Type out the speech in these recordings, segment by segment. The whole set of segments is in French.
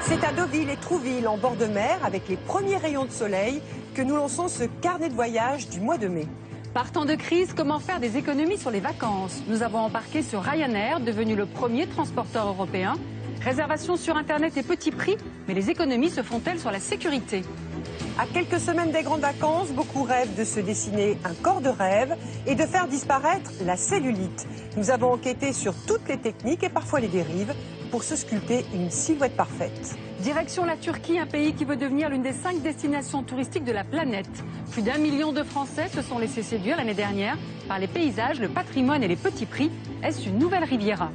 C'est à Deauville et Trouville, en bord de mer, avec les premiers rayons de soleil, que nous lançons ce carnet de voyage du mois de mai. Par temps de crise, comment faire des économies sur les vacances? Nous avons embarqué sur Ryanair, devenu le premier transporteur européen. Réservation sur Internet et petit prix, mais les économies se font-elles sur la sécurité? À quelques semaines des grandes vacances, beaucoup rêvent de se dessiner un corps de rêve et de faire disparaître la cellulite. Nous avons enquêté sur toutes les techniques et parfois les dérives pour se sculpter une silhouette parfaite. Direction la Turquie, un pays qui veut devenir l'une des 5 destinations touristiques de la planète. Plus d'1 million de Français se sont laissés séduire l'année dernière par les paysages, le patrimoine et les petits prix. Est-ce une nouvelle Riviera?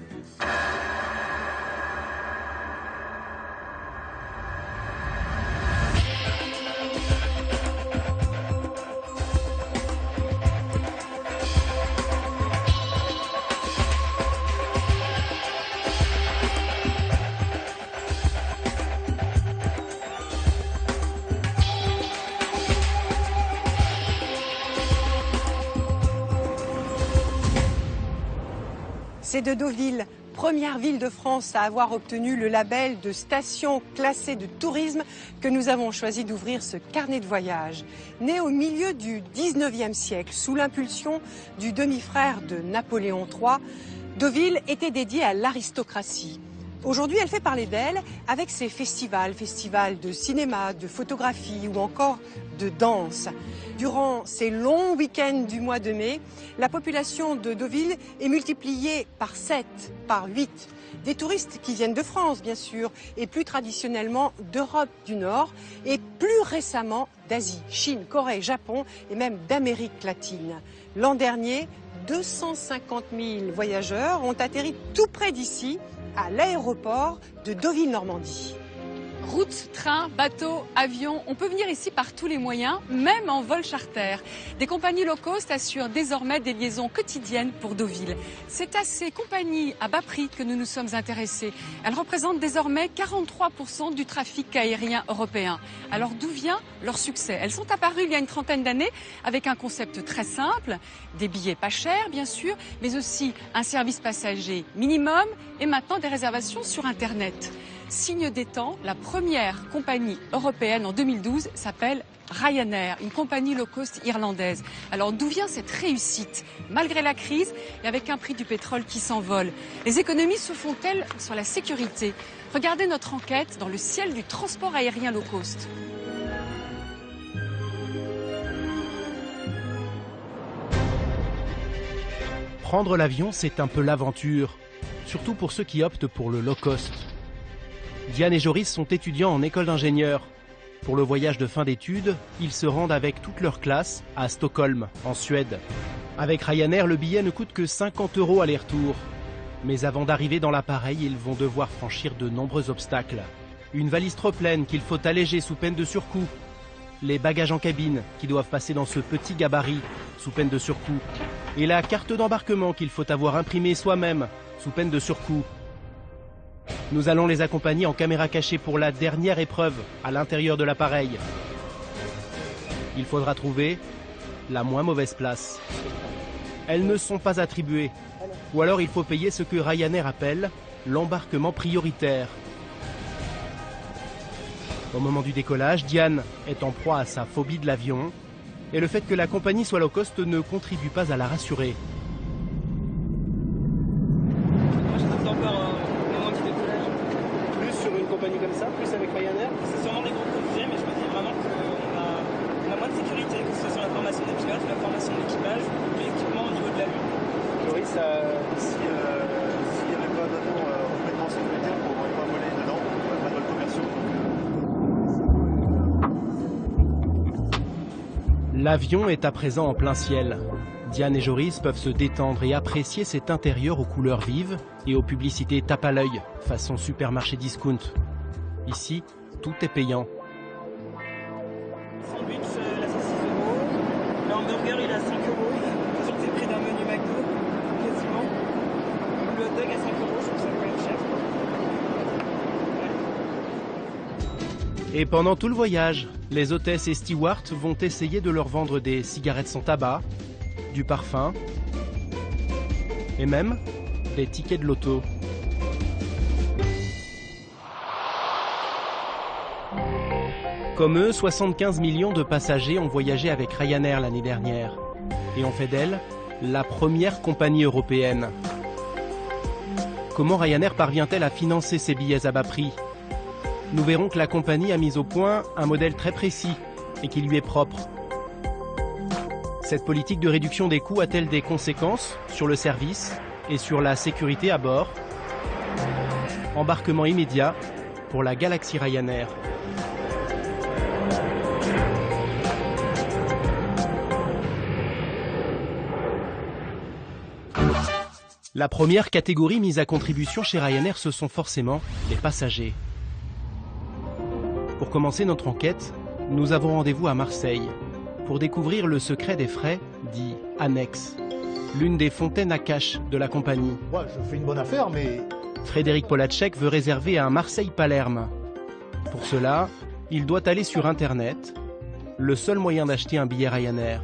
C'est de Deauville, première ville de France à avoir obtenu le label de station classée de tourisme, que nous avons choisi d'ouvrir ce carnet de voyage. Né au milieu du 19e siècle, sous l'impulsion du demi-frère de Napoléon III, Deauville était dédiée à l'aristocratie. Aujourd'hui, elle fait parler d'elle avec ses festivals de cinéma, de photographie ou encore de danse. Durant ces longs week-ends du mois de mai, la population de Deauville est multipliée par 7, par 8. Des touristes qui viennent de France, bien sûr, et plus traditionnellement d'Europe du Nord, et plus récemment d'Asie, Chine, Corée, Japon et même d'Amérique latine. L'an dernier, 250 000 voyageurs ont atterri tout près d'ici, à l'aéroport de Deauville-Normandie. Route, train, bateau, avion, on peut venir ici par tous les moyens, même en vol charter. Des compagnies low cost assurent désormais des liaisons quotidiennes pour Deauville. C'est à ces compagnies à bas prix que nous nous sommes intéressés. Elles représentent désormais 43% du trafic aérien européen. Alors d'où vient leur succès? Elles sont apparues il y a une trentaine d'années avec un concept très simple, des billets pas chers bien sûr, mais aussi un service passager minimum et maintenant des réservations sur Internet. Signe des temps, la première compagnie européenne en 2012 s'appelle Ryanair, une compagnie low cost irlandaise. Alors d'où vient cette réussite? Malgré la crise et avec un prix du pétrole qui s'envole, les économies se font-elles sur la sécurité? Regardez notre enquête dans le ciel du transport aérien low cost. Prendre l'avion, c'est un peu l'aventure, surtout pour ceux qui optent pour le low cost. Diane et Joris sont étudiants en école d'ingénieur. Pour le voyage de fin d'études, ils se rendent avec toute leur classe à Stockholm, en Suède. Avec Ryanair, le billet ne coûte que 50 € aller-retour. Mais avant d'arriver dans l'appareil, ils vont devoir franchir de nombreux obstacles. Une valise trop pleine qu'il faut alléger sous peine de surcoût. Les bagages en cabine qui doivent passer dans ce petit gabarit sous peine de surcoût. Et la carte d'embarquement qu'il faut avoir imprimée soi-même sous peine de surcoût. Nous allons les accompagner en caméra cachée pour la dernière épreuve à l'intérieur de l'appareil. Il faudra trouver la moins mauvaise place. Elles ne sont pas attribuées. Ou alors il faut payer ce que Ryanair appelle l'embarquement prioritaire. Au moment du décollage, Diane est en proie à sa phobie de l'avion. Et le fait que la compagnie soit low cost ne contribue pas à la rassurer. Comme ça, plus avec Ryanair? C'est sûrement des gros projets, mais je me dis vraiment qu'on a moins de sécurité, que ce soit sur la formation des pilotes, la formation de l'équipage, l'équipement au niveau de l'avion. Oui, s'il n'y avait pas d'avion complètement sécuritaire, on ne pourrait pas voler dedans, on ne pourrait pas voler commerciaux. L'avion est à présent en plein ciel. Diane et Joris peuvent se détendre et apprécier cet intérieur aux couleurs vives et aux publicités tape à l'œil, façon supermarché discount. Ici, tout est payant. Le sandwich, là c'est 6 €. Le hamburger, il est à 5 €. Sachant que c'est le prix d'un menu McDo, quasiment. Le hot dog à 5 €, je trouve ça quand même cher. Et pendant tout le voyage, les hôtesses et stewards vont essayer de leur vendre des cigarettes sans tabac, du parfum et même des tickets de loto. Comme eux, 75 millions de passagers ont voyagé avec Ryanair l'année dernière et ont fait d'elle la première compagnie européenne. Comment Ryanair parvient-elle à financer ses billets à bas prix? Nous verrons que la compagnie a mis au point un modèle très précis et qui lui est propre. Cette politique de réduction des coûts a-t-elle des conséquences sur le service et sur la sécurité à bord? Embarquement immédiat pour la Galaxy Ryanair. La première catégorie mise à contribution chez Ryanair, ce sont forcément les passagers. Pour commencer notre enquête, nous avons rendez-vous à Marseille pour découvrir le secret des frais dits annexes, l'une des fontaines à cash de la compagnie. Ouais, je fais une bonne affaire, mais... Frédéric Polacek veut réserver un Marseille-Palerme. Pour cela, il doit aller sur Internet, le seul moyen d'acheter un billet Ryanair.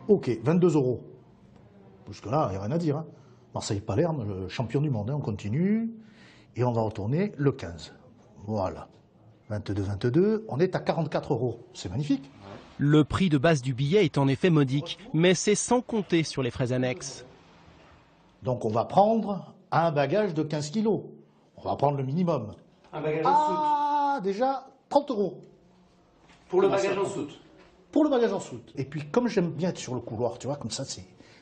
Ok, 22 €. Jusque-là, il n'y a rien à dire. Hein. Marseille-Palerme, le champion du monde, hein, on continue. Et on va retourner le 15. Voilà. 22, on est à 44 €. C'est magnifique. Le prix de base du billet est en effet modique, mais c'est sans compter sur les frais annexes. Donc on va prendre un bagage de 15 kilos. On va prendre le minimum. Un bagage en soute. Ah, déjà 30 €. Pour le bagage en soute. Pour le bagage en soute. Et puis comme j'aime bien être sur le couloir, tu vois, comme ça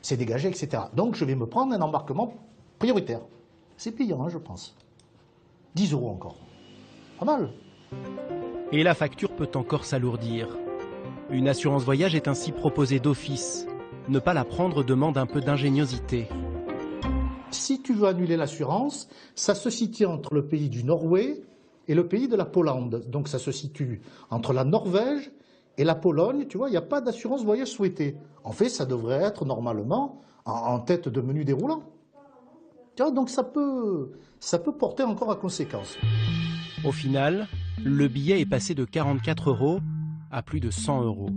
c'est dégagé, etc. Donc je vais me prendre un embarquement prioritaire. C'est payant, hein, je pense. 10 € encore. Pas mal. Et la facture peut encore s'alourdir. Une assurance voyage est ainsi proposée d'office. Ne pas la prendre demande un peu d'ingéniosité. Si tu veux annuler l'assurance, ça se situe entre le pays du Norway et le pays de la Pologne. Donc ça se situe entre la Norvège et la Pologne. Tu vois, il n'y a pas d'assurance voyage souhaitée. En fait, ça devrait être normalement en tête de menu déroulant. Tu vois, donc ça peut porter encore à conséquence. Au final, le billet est passé de 44 € à plus de 100 €.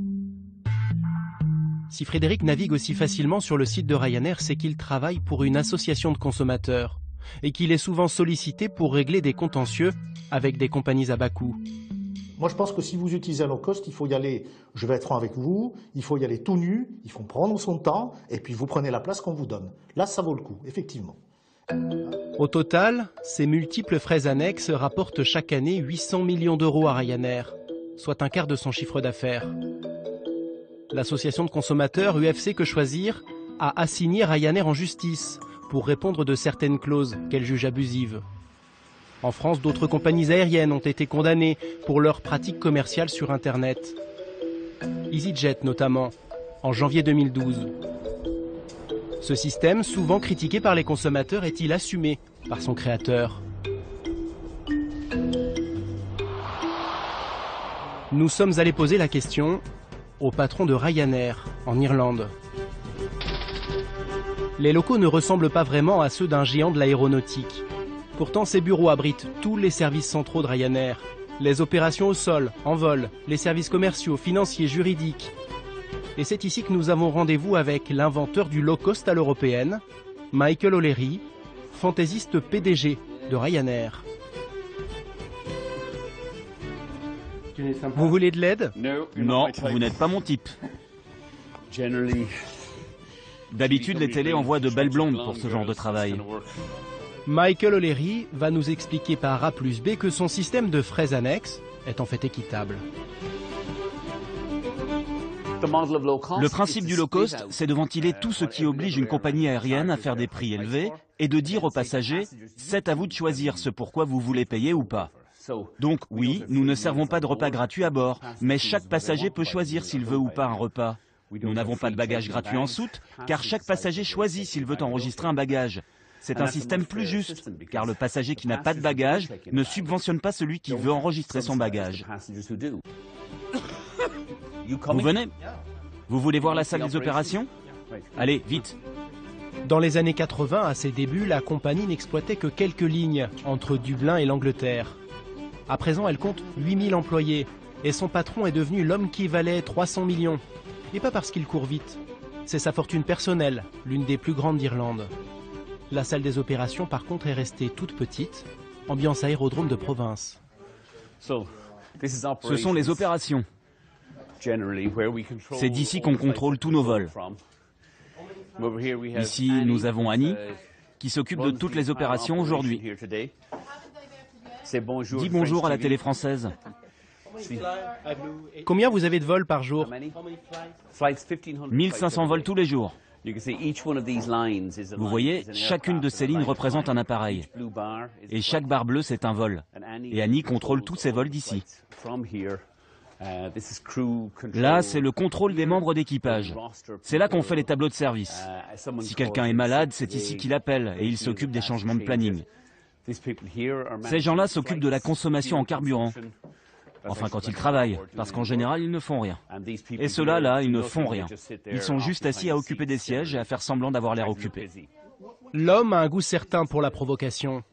Si Frédéric navigue aussi facilement sur le site de Ryanair, c'est qu'il travaille pour une association de consommateurs et qu'il est souvent sollicité pour régler des contentieux avec des compagnies à bas coût. Moi, je pense que si vous utilisez un low cost, il faut y aller, je vais être franc avec vous, il faut y aller tout nu, il faut prendre son temps et puis vous prenez la place qu'on vous donne. Là, ça vaut le coup, effectivement. Au total, ces multiples frais annexes rapportent chaque année 800 millions € à Ryanair, soit un quart de son chiffre d'affaires. L'association de consommateurs UFC Que Choisir a assigné Ryanair en justice pour répondre de certaines clauses qu'elle juge abusives. En France, d'autres compagnies aériennes ont été condamnées pour leurs pratiques commerciales sur Internet. EasyJet notamment, en janvier 2012. Ce système, souvent critiqué par les consommateurs, est-il assumé par son créateur? Nous sommes allés poser la question au patron de Ryanair, en Irlande. Les locaux ne ressemblent pas vraiment à ceux d'un géant de l'aéronautique. Pourtant, ces bureaux abritent tous les services centraux de Ryanair. Les opérations au sol, en vol, les services commerciaux, financiers, juridiques. Et c'est ici que nous avons rendez-vous avec l'inventeur du low-cost à l'européenne, Michael O'Leary, fantaisiste PDG de Ryanair. Vous voulez de l'aide? Non, vous n'êtes pas mon type. D'habitude, les télés envoient de belles blondes pour ce genre de travail. Michael O'Leary va nous expliquer par A plus B que son système de frais annexes est en fait équitable. Le principe du low cost, c'est de ventiler tout ce qui oblige une compagnie aérienne à faire des prix élevés et de dire aux passagers « c'est à vous de choisir ce pourquoi vous voulez payer ou pas ». Donc oui, nous ne servons pas de repas gratuits à bord, mais chaque passager peut choisir s'il veut ou pas un repas. Nous n'avons pas de bagages gratuits en soute, car chaque passager choisit s'il veut enregistrer un bagage. C'est un système plus juste, car le passager qui n'a pas de bagage ne subventionne pas celui qui veut enregistrer son bagage. Vous venez? Vous voulez voir la salle des opérations? Allez, vite! Dans les années 80, à ses débuts, la compagnie n'exploitait que quelques lignes entre Dublin et l'Angleterre. À présent, elle compte 8000 employés et son patron est devenu l'homme qui valait 300 millions. Et pas parce qu'il court vite. C'est sa fortune personnelle, l'une des plus grandes d'Irlande. La salle des opérations, par contre, est restée toute petite ambiance aérodrome de province. Ce sont les opérations. C'est d'ici qu'on contrôle tous nos vols. Ici, nous avons Annie, qui s'occupe de toutes les opérations aujourd'hui. Dis bonjour à la télé française. Combien vous avez de vols par jour? 1500 vols tous les jours. Vous voyez, chacune de ces lignes représente un appareil. Et chaque barre bleue, c'est un vol. Et Annie contrôle tous ces vols d'ici. Là, c'est le contrôle des membres d'équipage. C'est là qu'on fait les tableaux de service. Si quelqu'un est malade, c'est ici qu'il appelle et il s'occupe des changements de planning. Ces gens-là s'occupent de la consommation en carburant. Enfin, quand ils travaillent, parce qu'en général, ils ne font rien. Et ceux-là, là, ils ne font rien. Ils sont juste assis à occuper des sièges et à faire semblant d'avoir l'air occupés. L'homme a un goût certain pour la provocation.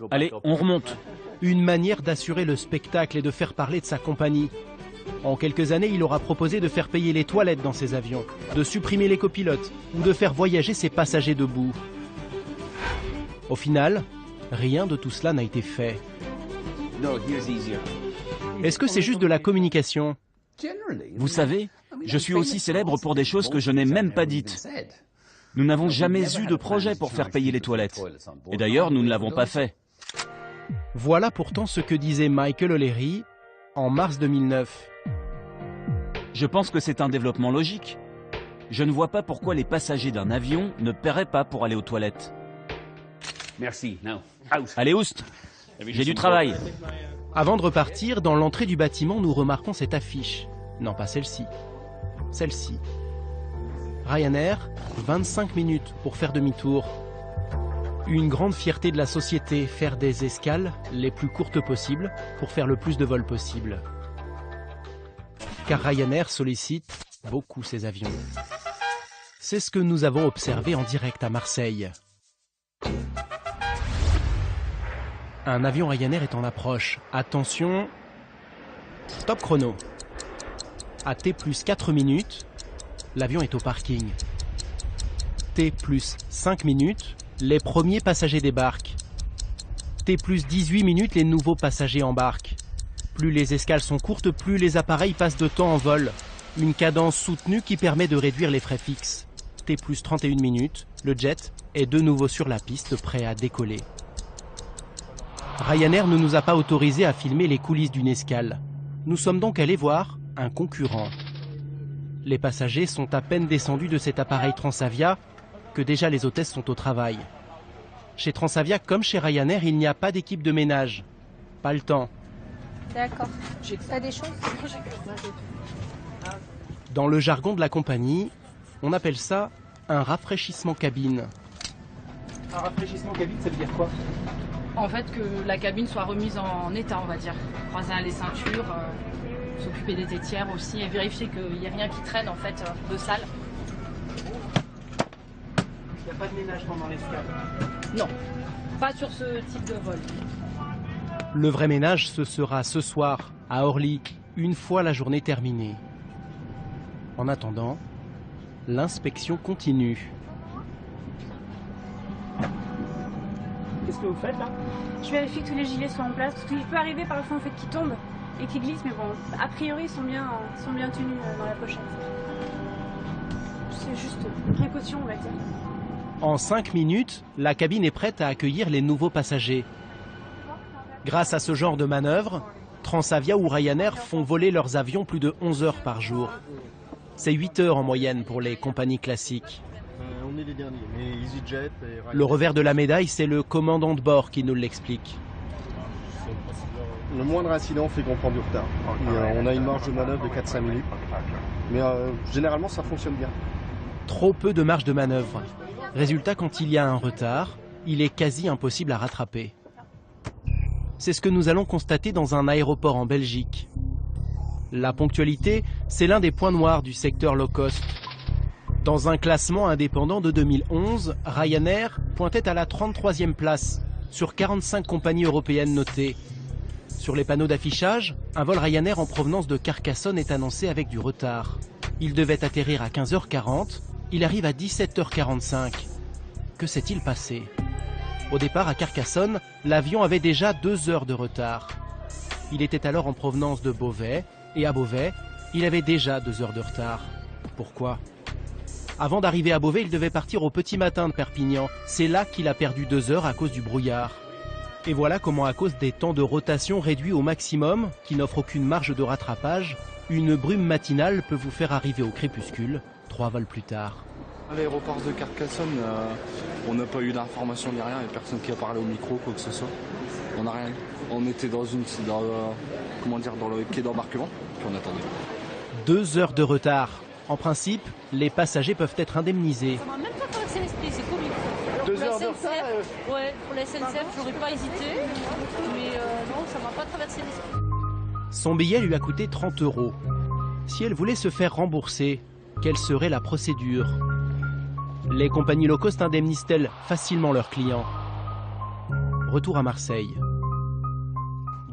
Allez, on remonte. Une manière d'assurer le spectacle et de faire parler de sa compagnie. En quelques années, il aura proposé de faire payer les toilettes dans ses avions, de supprimer les copilotes ou de faire voyager ses passagers debout. Au final, rien de tout cela n'a été fait. Est-ce que c'est juste de la communication? Vous savez, je suis aussi célèbre pour des choses que je n'ai même pas dites. Nous n'avons jamais eu de projet pour faire payer les toilettes. Et d'ailleurs, nous ne l'avons pas fait. Voilà pourtant ce que disait Michael O'Leary en mars 2009. Je pense que c'est un développement logique. Je ne vois pas pourquoi les passagers d'un avion ne paieraient pas pour aller aux toilettes. Allez, oust! J'ai du travail. Avant de repartir, dans l'entrée du bâtiment, nous remarquons cette affiche. Non, pas celle-ci. Celle-ci. Ryanair, 25 minutes pour faire demi-tour. Une grande fierté de la société, faire des escales les plus courtes possibles pour faire le plus de vols possible. Car Ryanair sollicite beaucoup ses avions. C'est ce que nous avons observé en direct à Marseille. Un avion Ryanair est en approche. Attention, top chrono. À T plus 4 minutes, l'avion est au parking. T plus 5 minutes, les premiers passagers débarquent. T plus 18 minutes, les nouveaux passagers embarquent. Plus les escales sont courtes, plus les appareils passent de temps en vol. Une cadence soutenue qui permet de réduire les frais fixes. T plus 31 minutes, le jet est de nouveau sur la piste, prêt à décoller. Ryanair ne nous a pas autorisé à filmer les coulisses d'une escale. Nous sommes donc allés voir un concurrent. Les passagers sont à peine descendus de cet appareil Transavia que déjà les hôtesses sont au travail. Chez Transavia comme chez Ryanair, il n'y a pas d'équipe de ménage. Pas le temps. D'accord. T'as des choses? Dans le jargon de la compagnie, on appelle ça un rafraîchissement cabine. Un rafraîchissement cabine, ça veut dire quoi? En fait, que la cabine soit remise en état, on va dire. Croiser les ceintures, s'occuper des tétières aussi et vérifier qu'il n'y a rien qui traîne en fait de sale. Il n'y a pas de ménage pendant l'escale? Non, pas sur ce type de vol. Le vrai ménage, ce sera ce soir, à Orly, une fois la journée terminée. En attendant, l'inspection continue. Qu'est-ce que vous faites là? Je vérifie que tous les gilets soient en place, parce qu'il peut arriver parfois en fait qu'ils tombent et qu'ils glissent, mais bon, a priori ils sont bien tenus dans la pochette. C'est juste une précaution, on va dire. En 5 minutes, la cabine est prête à accueillir les nouveaux passagers. Grâce à ce genre de manœuvre, Transavia ou Ryanair font voler leurs avions plus de 11 heures par jour. C'est 8 heures en moyenne pour les compagnies classiques. On est les derniers, mais EasyJet et Ryanair. Le revers de la médaille, c'est le commandant de bord qui nous l'explique. Le moindre incident fait qu'on prend du retard. On a une marge de manœuvre de 4-5 minutes. Mais généralement, ça fonctionne bien. Trop peu de marge de manœuvre. Résultat, quand il y a un retard, il est quasi impossible à rattraper. C'est ce que nous allons constater dans un aéroport en Belgique. La ponctualité, c'est l'un des points noirs du secteur low cost. Dans un classement indépendant de 2011, Ryanair pointait à la 33e place sur 45 compagnies européennes notées. Sur les panneaux d'affichage, un vol Ryanair en provenance de Carcassonne est annoncé avec du retard. Il devait atterrir à 15h40, il arrive à 17h45. Que s'est-il passé? Au départ, à Carcassonne, l'avion avait déjà 2 heures de retard. Il était alors en provenance de Beauvais, et à Beauvais, il avait déjà 2 heures de retard. Pourquoi? Avant d'arriver à Beauvais, il devait partir au petit matin de Perpignan. C'est là qu'il a perdu 2 heures à cause du brouillard. Et voilà comment, à cause des temps de rotation réduits au maximum, qui n'offrent aucune marge de rattrapage, une brume matinale peut vous faire arriver au crépuscule, 3 vols plus tard. À l'aéroport de Carcassonne, on n'a pas eu d'informations ni rien, il n'y a personne qui a parlé au micro, quoi que ce soit. On n'a rien. On était dans le quai d'embarquement, puis on attendait. 2 heures de retard. En principe, les passagers peuvent être indemnisés. Ça m'a même pas traversé l'esprit, c'est comique. 2 heures de retard Ouais, pour la SNCF, j'aurais pas hésité, mais non, ça m'a pas traversé l'esprit. Son billet lui a coûté 30 €. Si elle voulait se faire rembourser, quelle serait la procédure? Les compagnies low cost indemnisent-elles facilement leurs clients? Retour à Marseille.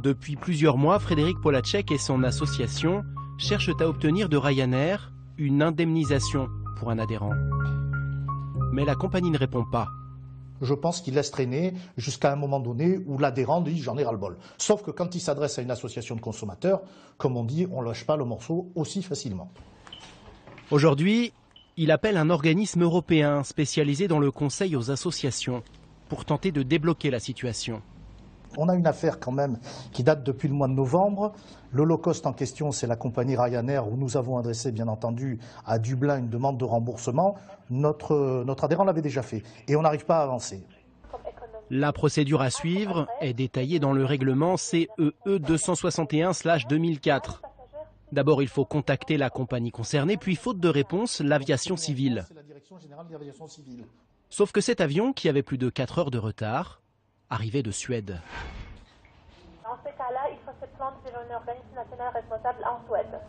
Depuis plusieurs mois, Frédéric Polacek et son association cherchent à obtenir de Ryanair une indemnisation pour un adhérent. Mais la compagnie ne répond pas. Je pense qu'il laisse traîner jusqu'à un moment donné où l'adhérent dit « j'en ai ras-le-bol ». Sauf que quand il s'adresse à une association de consommateurs, comme on dit, on ne lâche pas le morceau aussi facilement. Aujourd'hui, il appelle un organisme européen spécialisé dans le conseil aux associations pour tenter de débloquer la situation. On a une affaire quand même qui date depuis le mois de novembre. Le low cost en question, c'est la compagnie Ryanair, où nous avons adressé bien entendu à Dublin une demande de remboursement. Notre adhérent l'avait déjà fait et on n'arrive pas à avancer. La procédure à suivre est détaillée dans le règlement CEE 261/2004. D'abord, il faut contacter la compagnie concernée, puis faute de réponse, l'aviation civile. Sauf que cet avion, qui avait plus de 4 heures de retard, arrivait de Suède. Dans ce cas-là, il faut se prendre sur un organisme national responsable en Suède.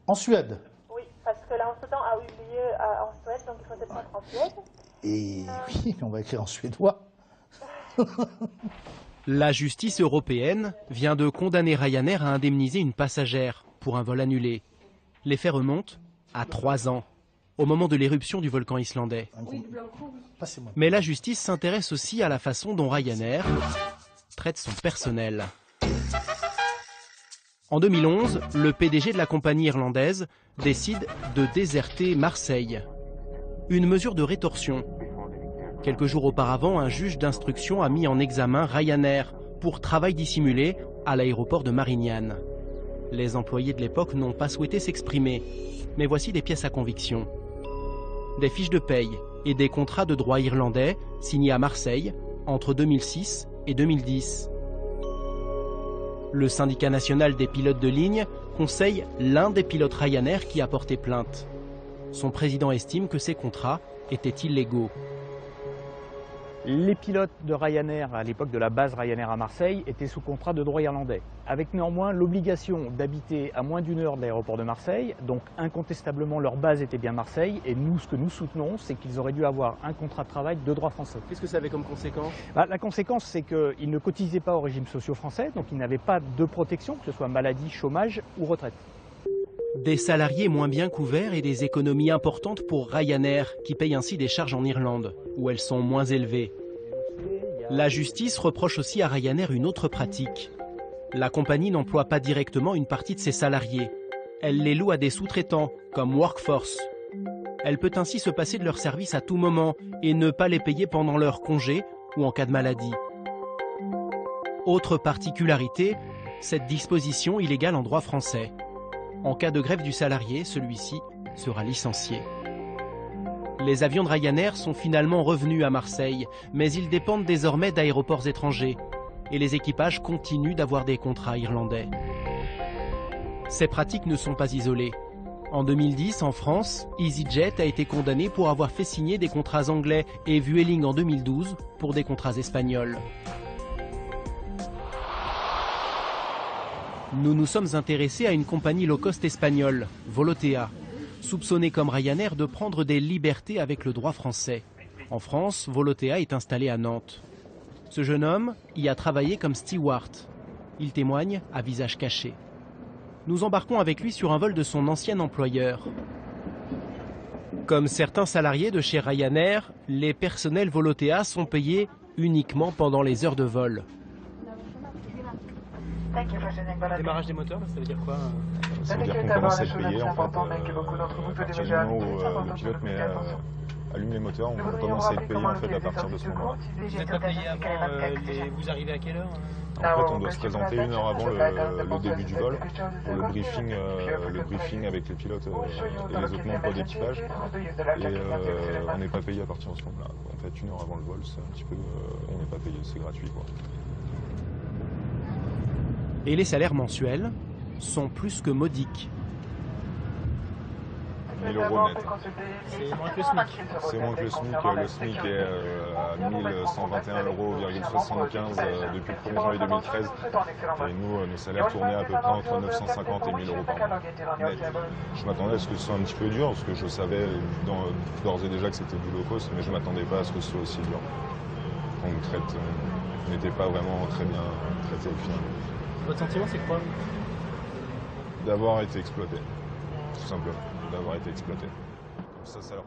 En Suède? Oui, parce que l'incident a eu lieu en Suède, donc il faut se prendre en Suède. Et oui, on va écrire en suédois. La justice européenne vient de condamner Ryanair à indemniser une passagère pour un vol annulé. Les faits remontent à 3 ans, au moment de l'éruption du volcan islandais. Mais la justice s'intéresse aussi à la façon dont Ryanair traite son personnel. En 2011, le PDG de la compagnie irlandaise décide de déserter Marseille. Une mesure de rétorsion. Quelques jours auparavant, un juge d'instruction a mis en examen Ryanair pour travail dissimulé à l'aéroport de Marignane. Les employés de l'époque n'ont pas souhaité s'exprimer, mais voici des pièces à conviction. Des fiches de paye et des contrats de droit irlandais signés à Marseille entre 2006 et 2010. Le syndicat national des pilotes de ligne conseille l'un des pilotes Ryanair qui a porté plainte. Son président estime que ces contrats étaient illégaux. Les pilotes de Ryanair, à l'époque de la base Ryanair à Marseille, étaient sous contrat de droit irlandais, avec néanmoins l'obligation d'habiter à moins d'1 heure de l'aéroport de Marseille, donc incontestablement leur base était bien Marseille, et nous, ce que nous soutenons, c'est qu'ils auraient dû avoir un contrat de travail de droit français. Qu'est-ce que ça avait comme conséquence? La conséquence, c'est qu'ils ne cotisaient pas au régime socio français, donc ils n'avaient pas de protection, que ce soit maladie, chômage ou retraite. Des salariés moins bien couverts et des économies importantes pour Ryanair, qui paye ainsi des charges en Irlande, où elles sont moins élevées. La justice reproche aussi à Ryanair une autre pratique. La compagnie n'emploie pas directement une partie de ses salariés. Elle les loue à des sous-traitants, comme Workforce. Elle peut ainsi se passer de leurs services à tout moment et ne pas les payer pendant leur congé ou en cas de maladie. Autre particularité, cette disposition illégale en droit français. En cas de grève du salarié, celui-ci sera licencié. Les avions de Ryanair sont finalement revenus à Marseille, mais ils dépendent désormais d'aéroports étrangers et les équipages continuent d'avoir des contrats irlandais. Ces pratiques ne sont pas isolées. En 2010, en France, EasyJet a été condamné pour avoir fait signer des contrats anglais et Vueling en 2012 pour des contrats espagnols. Nous nous sommes intéressés à une compagnie low cost espagnole, Volotea, soupçonnée comme Ryanair de prendre des libertés avec le droit français. En France, Volotea est installé à Nantes. Ce jeune homme y a travaillé comme steward. Il témoigne à visage caché. Nous embarquons avec lui sur un vol de son ancien employeur. Comme certains salariés de chez Ryanair, les personnels Volotea sont payés uniquement pendant les heures de vol. Démarrage des moteurs, ça veut dire quoi? Ça veut dire qu'on commence à être payé en fait. À partir du moment où le pilote allume les moteurs, on commence à être payé en fait à partir de ce moment-là. Vous n'êtes pas payé avant, vous arrivez à quelle heure? En fait, on doit se présenter 1 heure avant le début du vol pour le briefing avec les pilotes et les autres membres d'équipage. Et on n'est pas payé à partir de ce moment-là. En fait, 1 heure avant le vol, c'est un petit peu, on n'est pas payé, c'est gratuit quoi. Et les salaires mensuels sont plus que modiques. 1 000 € net. C'est moins que le SMIC. C'est moins que le SMIC. Le SMIC est à 1121,75 € depuis le 1er janvier 2013. Et nous, nos salaires tournaient à peu près entre 950 et 1 000 € par mois. Net. Je m'attendais à ce que ce soit un petit peu dur, parce que je savais d'ores et déjà que c'était du low cost, mais je ne m'attendais pas à ce que ce soit aussi dur. On n'était pas vraiment très bien traité au final. Votre sentiment, c'est quoi? D'avoir été exploité, tout simplement. D'avoir été exploité.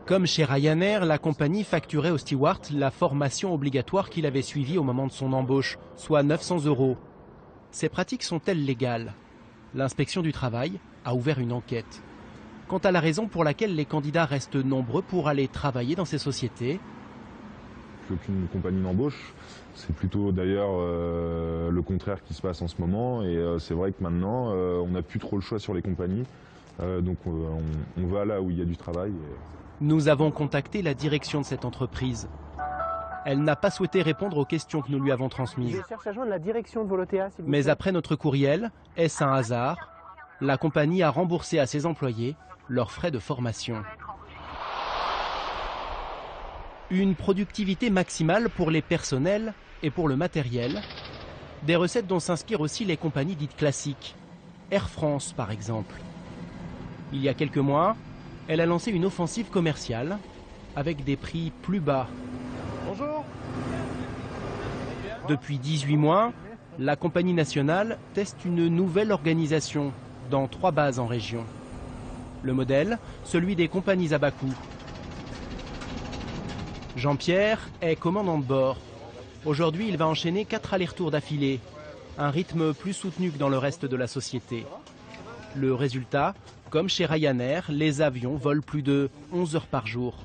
Comme chez Ryanair, la compagnie facturait au steward la formation obligatoire qu'il avait suivie au moment de son embauche, soit 900 €. Ces pratiques sont-elles légales? L'inspection du travail a ouvert une enquête. Quant à la raison pour laquelle les candidats restent nombreux pour aller travailler dans ces sociétés, qu'aucune compagnie n'embauche. C'est plutôt d'ailleurs le contraire qui se passe en ce moment. Et c'est vrai que maintenant, on n'a plus trop le choix sur les compagnies. Donc on va là où il y a du travail. Nous avons contacté la direction de cette entreprise. Elle n'a pas souhaité répondre aux questions que nous lui avons transmises. Je cherche à joindre la direction de Volotea, s'il vous plaît. Mais après notre courriel, est-ce un hasard? La compagnie a remboursé à ses employés leurs frais de formation. Une productivité maximale pour les personnels et pour le matériel. Des recettes dont s'inspirent aussi les compagnies dites classiques. Air France, par exemple. Il y a quelques mois, elle a lancé une offensive commerciale avec des prix plus bas. Bonjour. Depuis 18 mois, la compagnie nationale teste une nouvelle organisation dans 3 bases en région. Le modèle, celui des compagnies à bas coût. Jean-Pierre est commandant de bord. Aujourd'hui, il va enchaîner 4 allers-retours d'affilée, un rythme plus soutenu que dans le reste de la société. Le résultat, comme chez Ryanair, les avions volent plus de 11 heures par jour.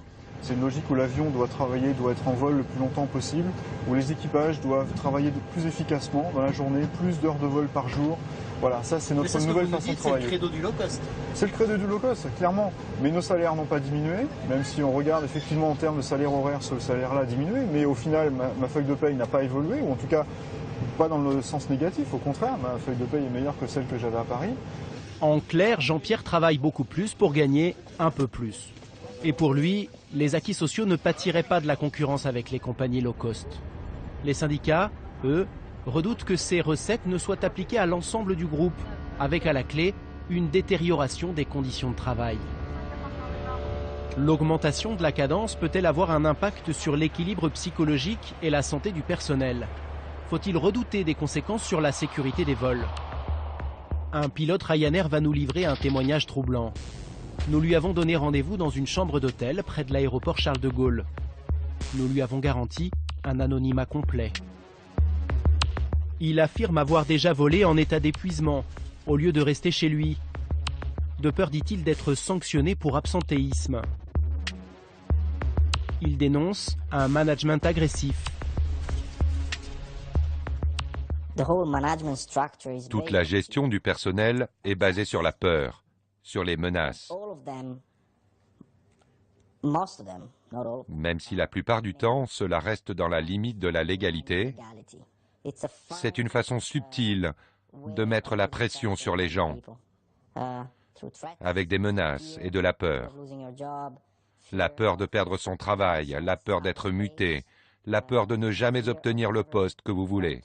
C'est une logique où l'avion doit être en vol le plus longtemps possible, où les équipages doivent travailler plus efficacement dans la journée, plus d'heures de vol par jour. Voilà, ça c'est notre nouvelle façon de travailler. C'est le credo du low cost. C'est le credo du low cost, clairement. Mais nos salaires n'ont pas diminué, même si on regarde effectivement en termes de salaire horaire, ce salaire-là a diminué. Mais au final, ma feuille de paye n'a pas évolué, ou en tout cas pas dans le sens négatif. Au contraire, ma feuille de paye est meilleure que celle que j'avais à Paris. En clair, Jean-Pierre travaille beaucoup plus pour gagner un peu plus. Et pour lui, les acquis sociaux ne pâtiraient pas de la concurrence avec les compagnies low cost. Les syndicats, eux, redoutent que ces recettes ne soient appliquées à l'ensemble du groupe, avec à la clé une détérioration des conditions de travail. L'augmentation de la cadence peut-elle avoir un impact sur l'équilibre psychologique et la santé du personnel? Faut-il redouter des conséquences sur la sécurité des vols? Un pilote Ryanair va nous livrer un témoignage troublant. Nous lui avons donné rendez-vous dans une chambre d'hôtel près de l'aéroport Charles de Gaulle. Nous lui avons garanti un anonymat complet. Il affirme avoir déjà volé en état d'épuisement, au lieu de rester chez lui. De peur, dit-il, d'être sanctionné pour absentéisme. Il dénonce un management agressif. Toute la gestion du personnel est basée sur la peur, sur les menaces. Même si la plupart du temps, cela reste dans la limite de la légalité, c'est une façon subtile de mettre la pression sur les gens, avec des menaces et de la peur. La peur de perdre son travail, la peur d'être muté, la peur de ne jamais obtenir le poste que vous voulez.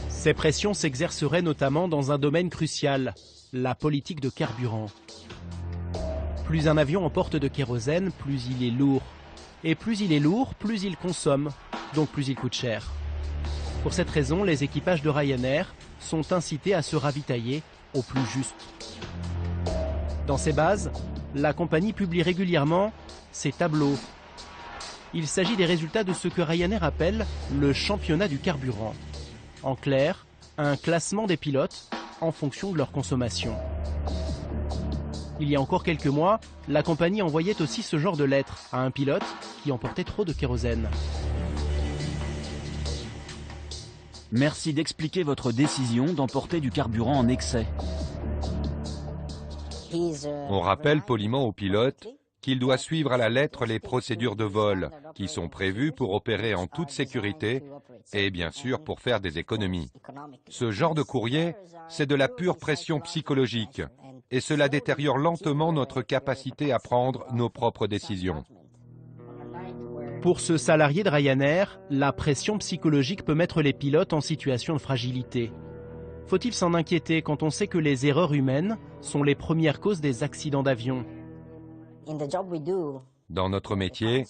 Ces pressions s'exerceraient notamment dans un domaine crucial, la politique de carburant. Plus un avion emporte de kérosène, plus il est lourd. Et plus il est lourd, plus il consomme, donc plus il coûte cher. Pour cette raison, les équipages de Ryanair sont incités à se ravitailler au plus juste. Dans ces bases, la compagnie publie régulièrement ses tableaux. Il s'agit des résultats de ce que Ryanair appelle le championnat du carburant. En clair, un classement des pilotes en fonction de leur consommation. Il y a encore quelques mois, la compagnie envoyait aussi ce genre de lettre à un pilote qui emportait trop de kérosène. Merci d'expliquer votre décision d'emporter du carburant en excès. On rappelle poliment au pilote qu'il doit suivre à la lettre les procédures de vol qui sont prévues pour opérer en toute sécurité et bien sûr pour faire des économies. Ce genre de courrier, c'est de la pure pression psychologique et cela détériore lentement notre capacité à prendre nos propres décisions. Pour ce salarié de Ryanair, la pression psychologique peut mettre les pilotes en situation de fragilité. Faut-il s'en inquiéter quand on sait que les erreurs humaines sont les premières causes des accidents d'avion ? Dans notre métier,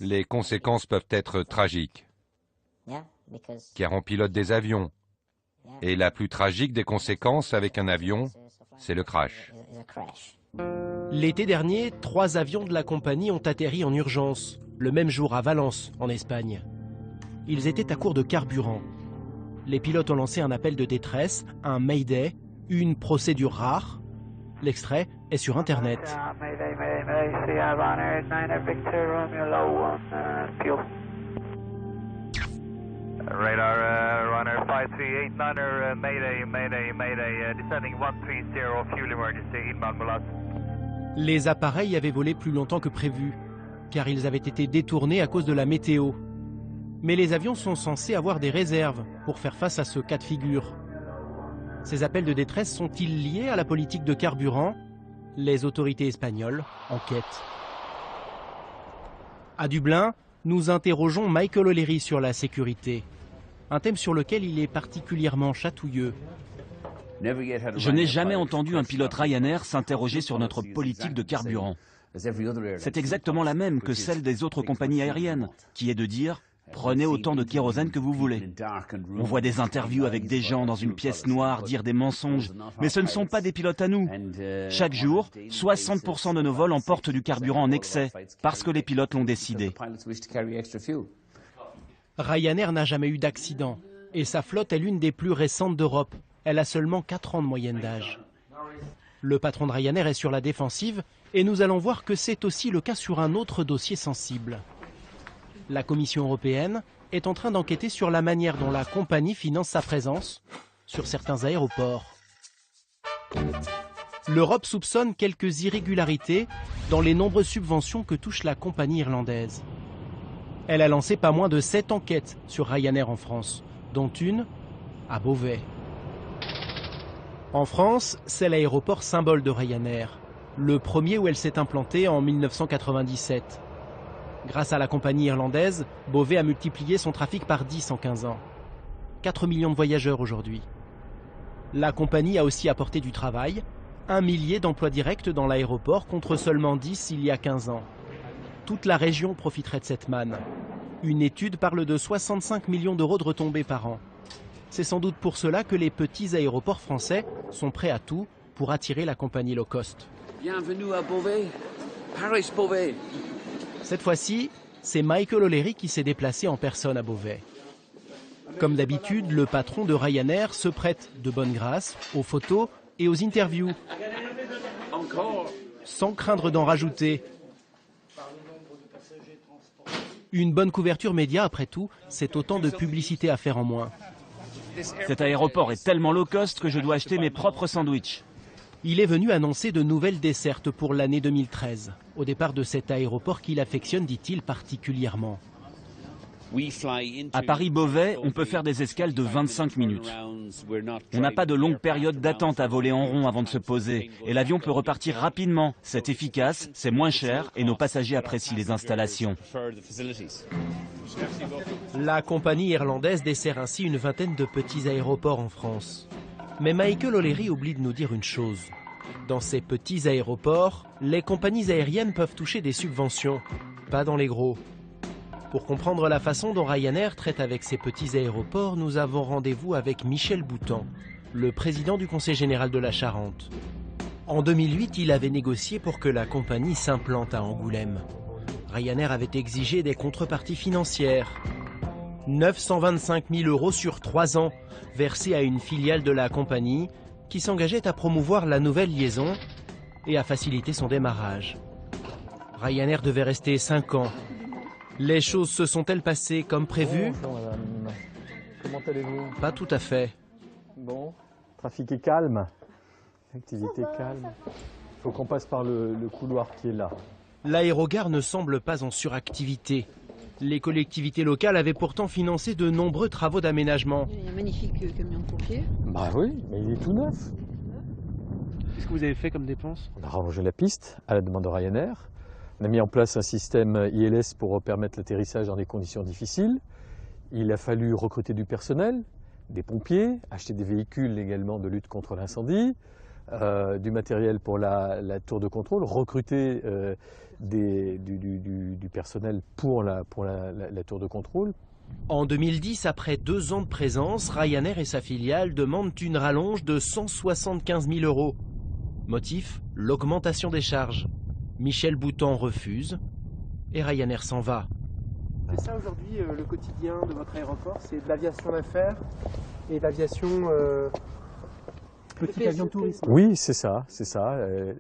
les conséquences peuvent être tragiques, car on pilote des avions. Et la plus tragique des conséquences avec un avion, c'est le crash. L'été dernier, 3 avions de la compagnie ont atterri en urgence, le même jour à Valence, en Espagne. Ils étaient à court de carburant. Les pilotes ont lancé un appel de détresse, un Mayday, une procédure rare. L'extrait est sur Internet. Radar runner 5389, Mayday, descending 130, fuel emergency, inbound Moulas. Les appareils avaient volé plus longtemps que prévu, car ils avaient été détournés à cause de la météo. Mais les avions sont censés avoir des réserves pour faire face à ce cas de figure. Ces appels de détresse sont-ils liés à la politique de carburant? Les autorités espagnoles enquêtent. À Dublin, nous interrogeons Michael O'Leary sur la sécurité, un thème sur lequel il est particulièrement chatouilleux. Je n'ai jamais entendu un pilote Ryanair s'interroger sur notre politique de carburant. C'est exactement la même que celle des autres compagnies aériennes, qui est de dire « prenez autant de kérosène que vous voulez ». On voit des interviews avec des gens dans une pièce noire dire des mensonges, mais ce ne sont pas des pilotes à nous. Chaque jour, 60% de nos vols emportent du carburant en excès, parce que les pilotes l'ont décidé. Ryanair n'a jamais eu d'accident, et sa flotte est l'une des plus récentes d'Europe. Elle a seulement 4 ans de moyenne d'âge. Le patron de Ryanair est sur la défensive, et nous allons voir que c'est aussi le cas sur un autre dossier sensible. La Commission européenne est en train d'enquêter sur la manière dont la compagnie finance sa présence sur certains aéroports. L'Europe soupçonne quelques irrégularités dans les nombreuses subventions que touche la compagnie irlandaise. Elle a lancé pas moins de 7 enquêtes sur Ryanair en France, dont une à Beauvais. En France, c'est l'aéroport symbole de Ryanair, le premier où elle s'est implantée en 1997. Grâce à la compagnie irlandaise, Beauvais a multiplié son trafic par 10 en 15 ans. 4 millions de voyageurs aujourd'hui. La compagnie a aussi apporté du travail, 1 millier d'emplois directs dans l'aéroport contre seulement 10 il y a 15 ans. Toute la région profiterait de cette manne. Une étude parle de 65 millions d'euros de retombées par an. C'est sans doute pour cela que les petits aéroports français sont prêts à tout pour attirer la compagnie low cost. Bienvenue à Beauvais, Paris-Beauvais. Cette fois-ci, c'est Michael O'Leary qui s'est déplacé en personne à Beauvais. Comme d'habitude, le patron de Ryanair se prête de bonne grâce aux photos et aux interviews, sans craindre d'en rajouter. Une bonne couverture média, après tout, c'est autant de publicité à faire en moins. Cet aéroport est tellement low cost que je dois acheter mes propres sandwichs. Il est venu annoncer de nouvelles dessertes pour l'année 2013, au départ de cet aéroport qu'il affectionne, dit-il, particulièrement. À Paris-Beauvais, on peut faire des escales de 25 minutes. On n'a pas de longue période d'attente à voler en rond avant de se poser, et l'avion peut repartir rapidement. C'est efficace, c'est moins cher, et nos passagers apprécient les installations. La compagnie irlandaise dessert ainsi une vingtaine de petits aéroports en France. Mais Michael O'Leary oublie de nous dire une chose. Dans ces petits aéroports, les compagnies aériennes peuvent toucher des subventions, pas dans les gros. Pour comprendre la façon dont Ryanair traite avec ces petits aéroports, nous avons rendez-vous avec Michel Boutan, le président du Conseil général de la Charente. En 2008, il avait négocié pour que la compagnie s'implante à Angoulême. Ryanair avait exigé des contreparties financières. 925 000 € sur 3 ans, versés à une filiale de la compagnie qui s'engageait à promouvoir la nouvelle liaison et à faciliter son démarrage. Ryanair devait rester 5 ans. Les choses se sont-elles passées comme prévu? Bonjour madame. Comment allez-vous? Pas tout à fait. Bon, trafic est calme, activité calme. Il faut qu'on passe par le couloir qui est là. L'aérogare ne semble pas en suractivité. Les collectivités locales avaient pourtant financé de nombreux travaux d'aménagement. Il y a un magnifique camion de pompiers. Bah oui, mais il est tout neuf. Qu'est-ce que vous avez fait comme dépense? On a rallongé la piste à la demande de Ryanair. On a mis en place un système ILS pour permettre l'atterrissage dans des conditions difficiles. Il a fallu recruter du personnel, des pompiers, acheter des véhicules également de lutte contre l'incendie, du matériel pour la tour de contrôle, recruter du personnel pour la tour de contrôle. En 2010, après 2 ans de présence, Ryanair et sa filiale demandent une rallonge de 175 000 €. Motif, l'augmentation des charges. Michel Boutan refuse et Ryanair s'en va. C'est ça aujourd'hui le quotidien de votre aéroport, c'est de l'aviation d'affaires et de l'aviation petit avion de tourisme. Oui, c'est ça.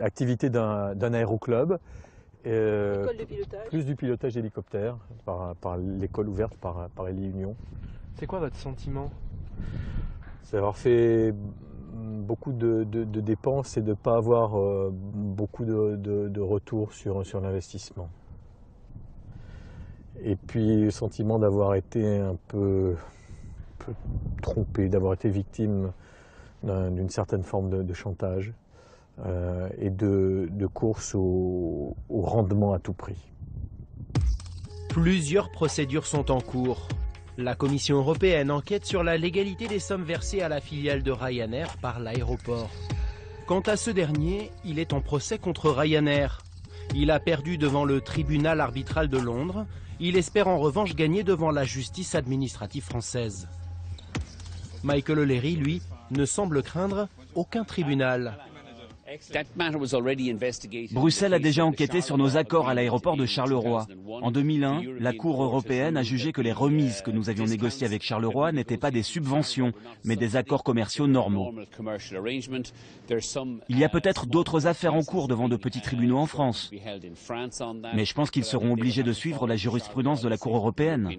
Activité d'un aéroclub, plus du pilotage d'hélicoptère par l'école ouverte par Elie Union. C'est quoi votre sentiment? C'est d'avoir fait beaucoup de dépenses et de ne pas avoir beaucoup de retour sur l'investissement. Et puis le sentiment d'avoir été un peu trompé, d'avoir été victime d'une certaine forme de chantage et de course au rendement à tout prix. Plusieurs procédures sont en cours. La Commission européenne enquête sur la légalité des sommes versées à la filiale de Ryanair par l'aéroport. Quant à ce dernier, il est en procès contre Ryanair. Il a perdu devant le tribunal arbitral de Londres. Il espère en revanche gagner devant la justice administrative française. Michael O'Leary, lui, ne semble craindre aucun tribunal. Bruxelles a déjà enquêté sur nos accords à l'aéroport de Charleroi. En 2001, la Cour européenne a jugé que les remises que nous avions négociées avec Charleroi n'étaient pas des subventions, mais des accords commerciaux normaux. Il y a peut-être d'autres affaires en cours devant de petits tribunaux en France. Mais je pense qu'ils seront obligés de suivre la jurisprudence de la Cour européenne.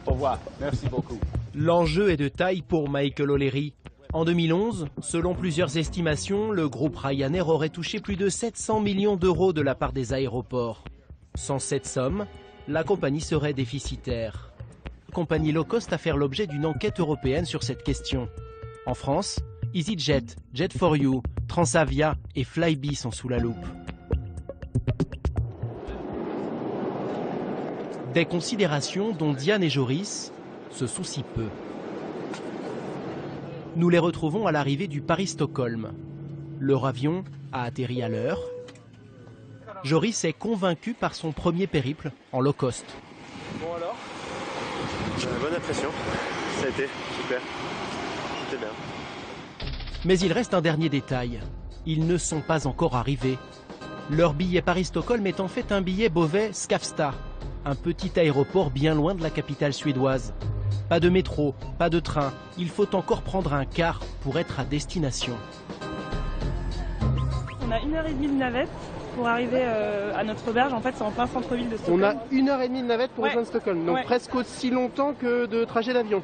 Au revoir, merci beaucoup. L'enjeu est de taille pour Michael O'Leary. En 2011, selon plusieurs estimations, le groupe Ryanair aurait touché plus de 700 millions d'euros de la part des aéroports. Sans cette somme, la compagnie serait déficitaire. La compagnie low cost a fait l'objet d'une enquête européenne sur cette question. En France, EasyJet, Jet4You, Transavia et Flybe sont sous la loupe. Des considérations dont Diane et Joris se soucient peu. Nous les retrouvons à l'arrivée du Paris-Stockholm. Leur avion a atterri à l'heure. Joris est convaincu par son premier périple en low cost. Bon alors, bonne impression. Ça a été super. C'était bien. Mais il reste un dernier détail. Ils ne sont pas encore arrivés. Leur billet Paris-Stockholm est en fait un billet Beauvais Skavsta, un petit aéroport bien loin de la capitale suédoise. Pas de métro, pas de train, il faut encore prendre un car pour être à destination. On a 1h30 de navette pour arriver à notre auberge, en fait c'est en plein centre-ville de Stockholm. On a 1h30 de navette pour rejoindre Stockholm, donc presque aussi longtemps que de trajet d'avion.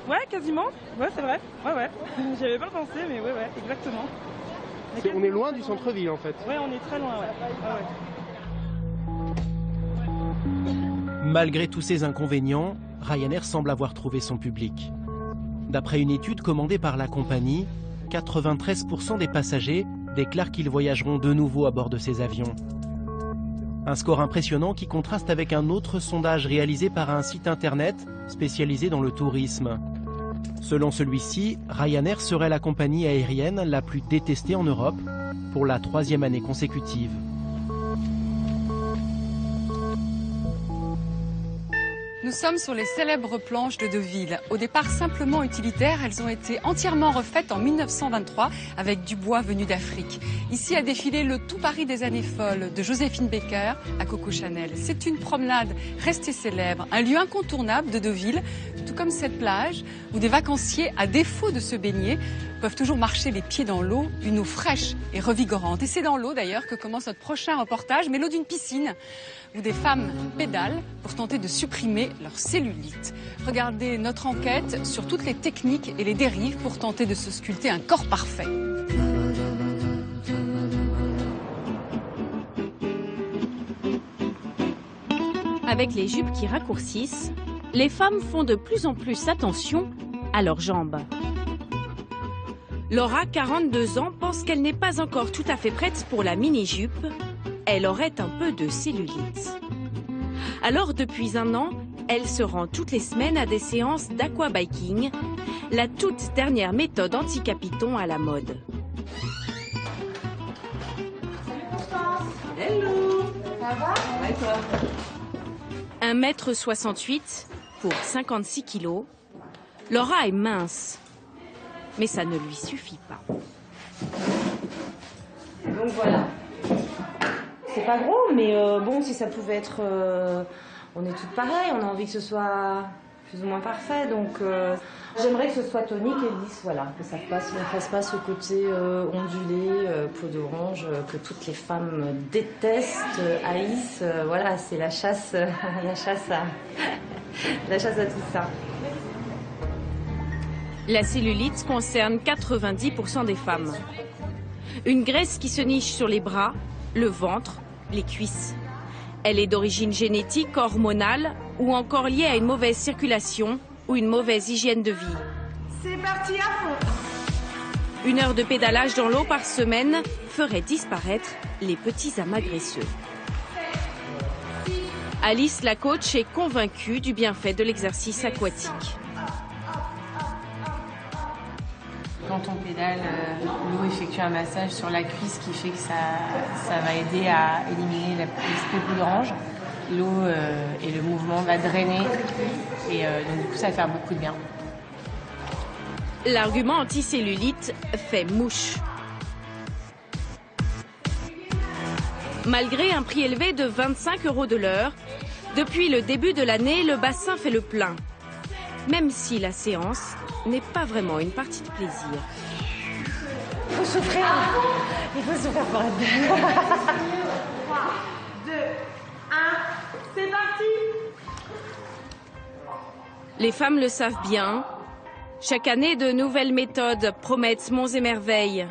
Ouais, quasiment, ouais c'est vrai, ouais. J'y avais pas pensé, mais ouais, exactement. On est loin du centre-ville en fait. Ouais, on est très loin, ouais. Malgré tous ces inconvénients, Ryanair semble avoir trouvé son public. D'après une étude commandée par la compagnie, 93% des passagers déclarent qu'ils voyageront de nouveau à bord de ces avions. Un score impressionnant qui contraste avec un autre sondage réalisé par un site internet spécialisé dans le tourisme. Selon celui-ci, Ryanair serait la compagnie aérienne la plus détestée en Europe pour la 3e année consécutive. Nous sommes sur les célèbres planches de Deauville. Au départ simplement utilitaires, elles ont été entièrement refaites en 1923 avec du bois venu d'Afrique. Ici a défilé le tout Paris des années folles, de Joséphine Baker à Coco Chanel. C'est une promenade restée célèbre, un lieu incontournable de Deauville, tout comme cette plage où des vacanciers, à défaut de se baigner, peuvent toujours marcher les pieds dans l'eau, une eau fraîche et revigorante. Et c'est dans l'eau d'ailleurs que commence notre prochain reportage, mais l'eau d'une piscine, où des femmes pédalent pour tenter de supprimer leur cellulite. Regardez notre enquête sur toutes les techniques et les dérives pour tenter de se sculpter un corps parfait. Avec les jupes qui raccourcissent, les femmes font de plus en plus attention à leurs jambes. Laura, 42 ans, pense qu'elle n'est pas encore tout à fait prête pour la mini-jupe. Elle aurait un peu de cellulite. Alors, depuis 1 an, elle se rend toutes les semaines à des séances d'aquabiking, la toute dernière méthode anti-capiton à la mode. Hello, ça va? Ouais, toi? 1,68 m pour 56 kg. Laura est mince, mais ça ne lui suffit pas. Donc voilà. C'est pas gros, mais bon, si ça pouvait être... on est toutes pareilles, on a envie que ce soit plus ou moins parfait, donc j'aimerais que ce soit tonique et lisse, voilà, que ça ne fasse pas ce côté ondulé, peau d'orange, que toutes les femmes détestent, haïssent, voilà, c'est la chasse, la chasse à tout ça. La cellulite concerne 90% des femmes. Une graisse qui se niche sur les bras, le ventre, les cuisses. Elle est d'origine génétique, hormonale ou encore liée à une mauvaise circulation ou une mauvaise hygiène de vie. C'est parti à fond! 1 heure de pédalage dans l'eau par semaine ferait disparaître les petits amas graisseux. Alice, la coach, est convaincue du bienfait de l'exercice aquatique. Quand on pédale, l'eau effectue un massage sur la cuisse qui fait que ça va aider à éliminer l'espèce de peau d'orange. L'eau et le mouvement va drainer et donc du coup ça va faire beaucoup de bien. L'argument anti-cellulite fait mouche. Malgré un prix élevé de 25 € de l'heure, depuis le début de l'année, le bassin fait le plein. Même si la séance n'est pas vraiment une partie de plaisir. Il faut souffrir. Il faut souffrir pour être belle. 3, 2, 1, c'est parti. Les femmes le savent bien. Chaque année, de nouvelles méthodes promettent monts et merveilles.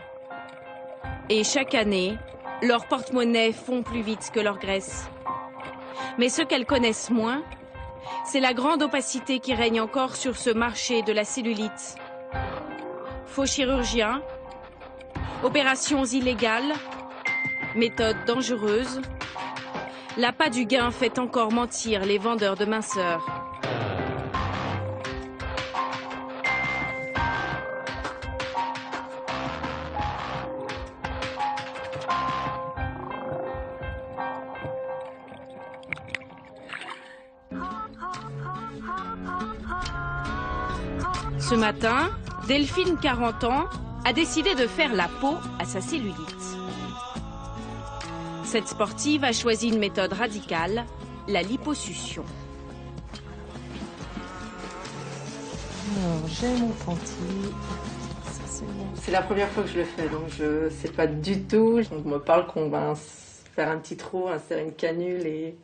Et chaque année, leurs porte-monnaies font plus vite que leur graisse. Mais ce qu'elles connaissent moins, c'est la grande opacité qui règne encore sur ce marché de la cellulite. Faux chirurgiens, opérations illégales, méthodes dangereuses. L'appât du gain fait encore mentir les vendeurs de minceur. Ce matin, Delphine, 40 ans, a décidé de faire la peau à sa cellulite. Cette sportive a choisi une méthode radicale, la liposuction. Alors, j'ai mon panty. Ça, c'est bon. C'est la première fois que je le fais, donc je ne sais pas du tout. On me parle qu'on va faire un petit trou, insérer une canule et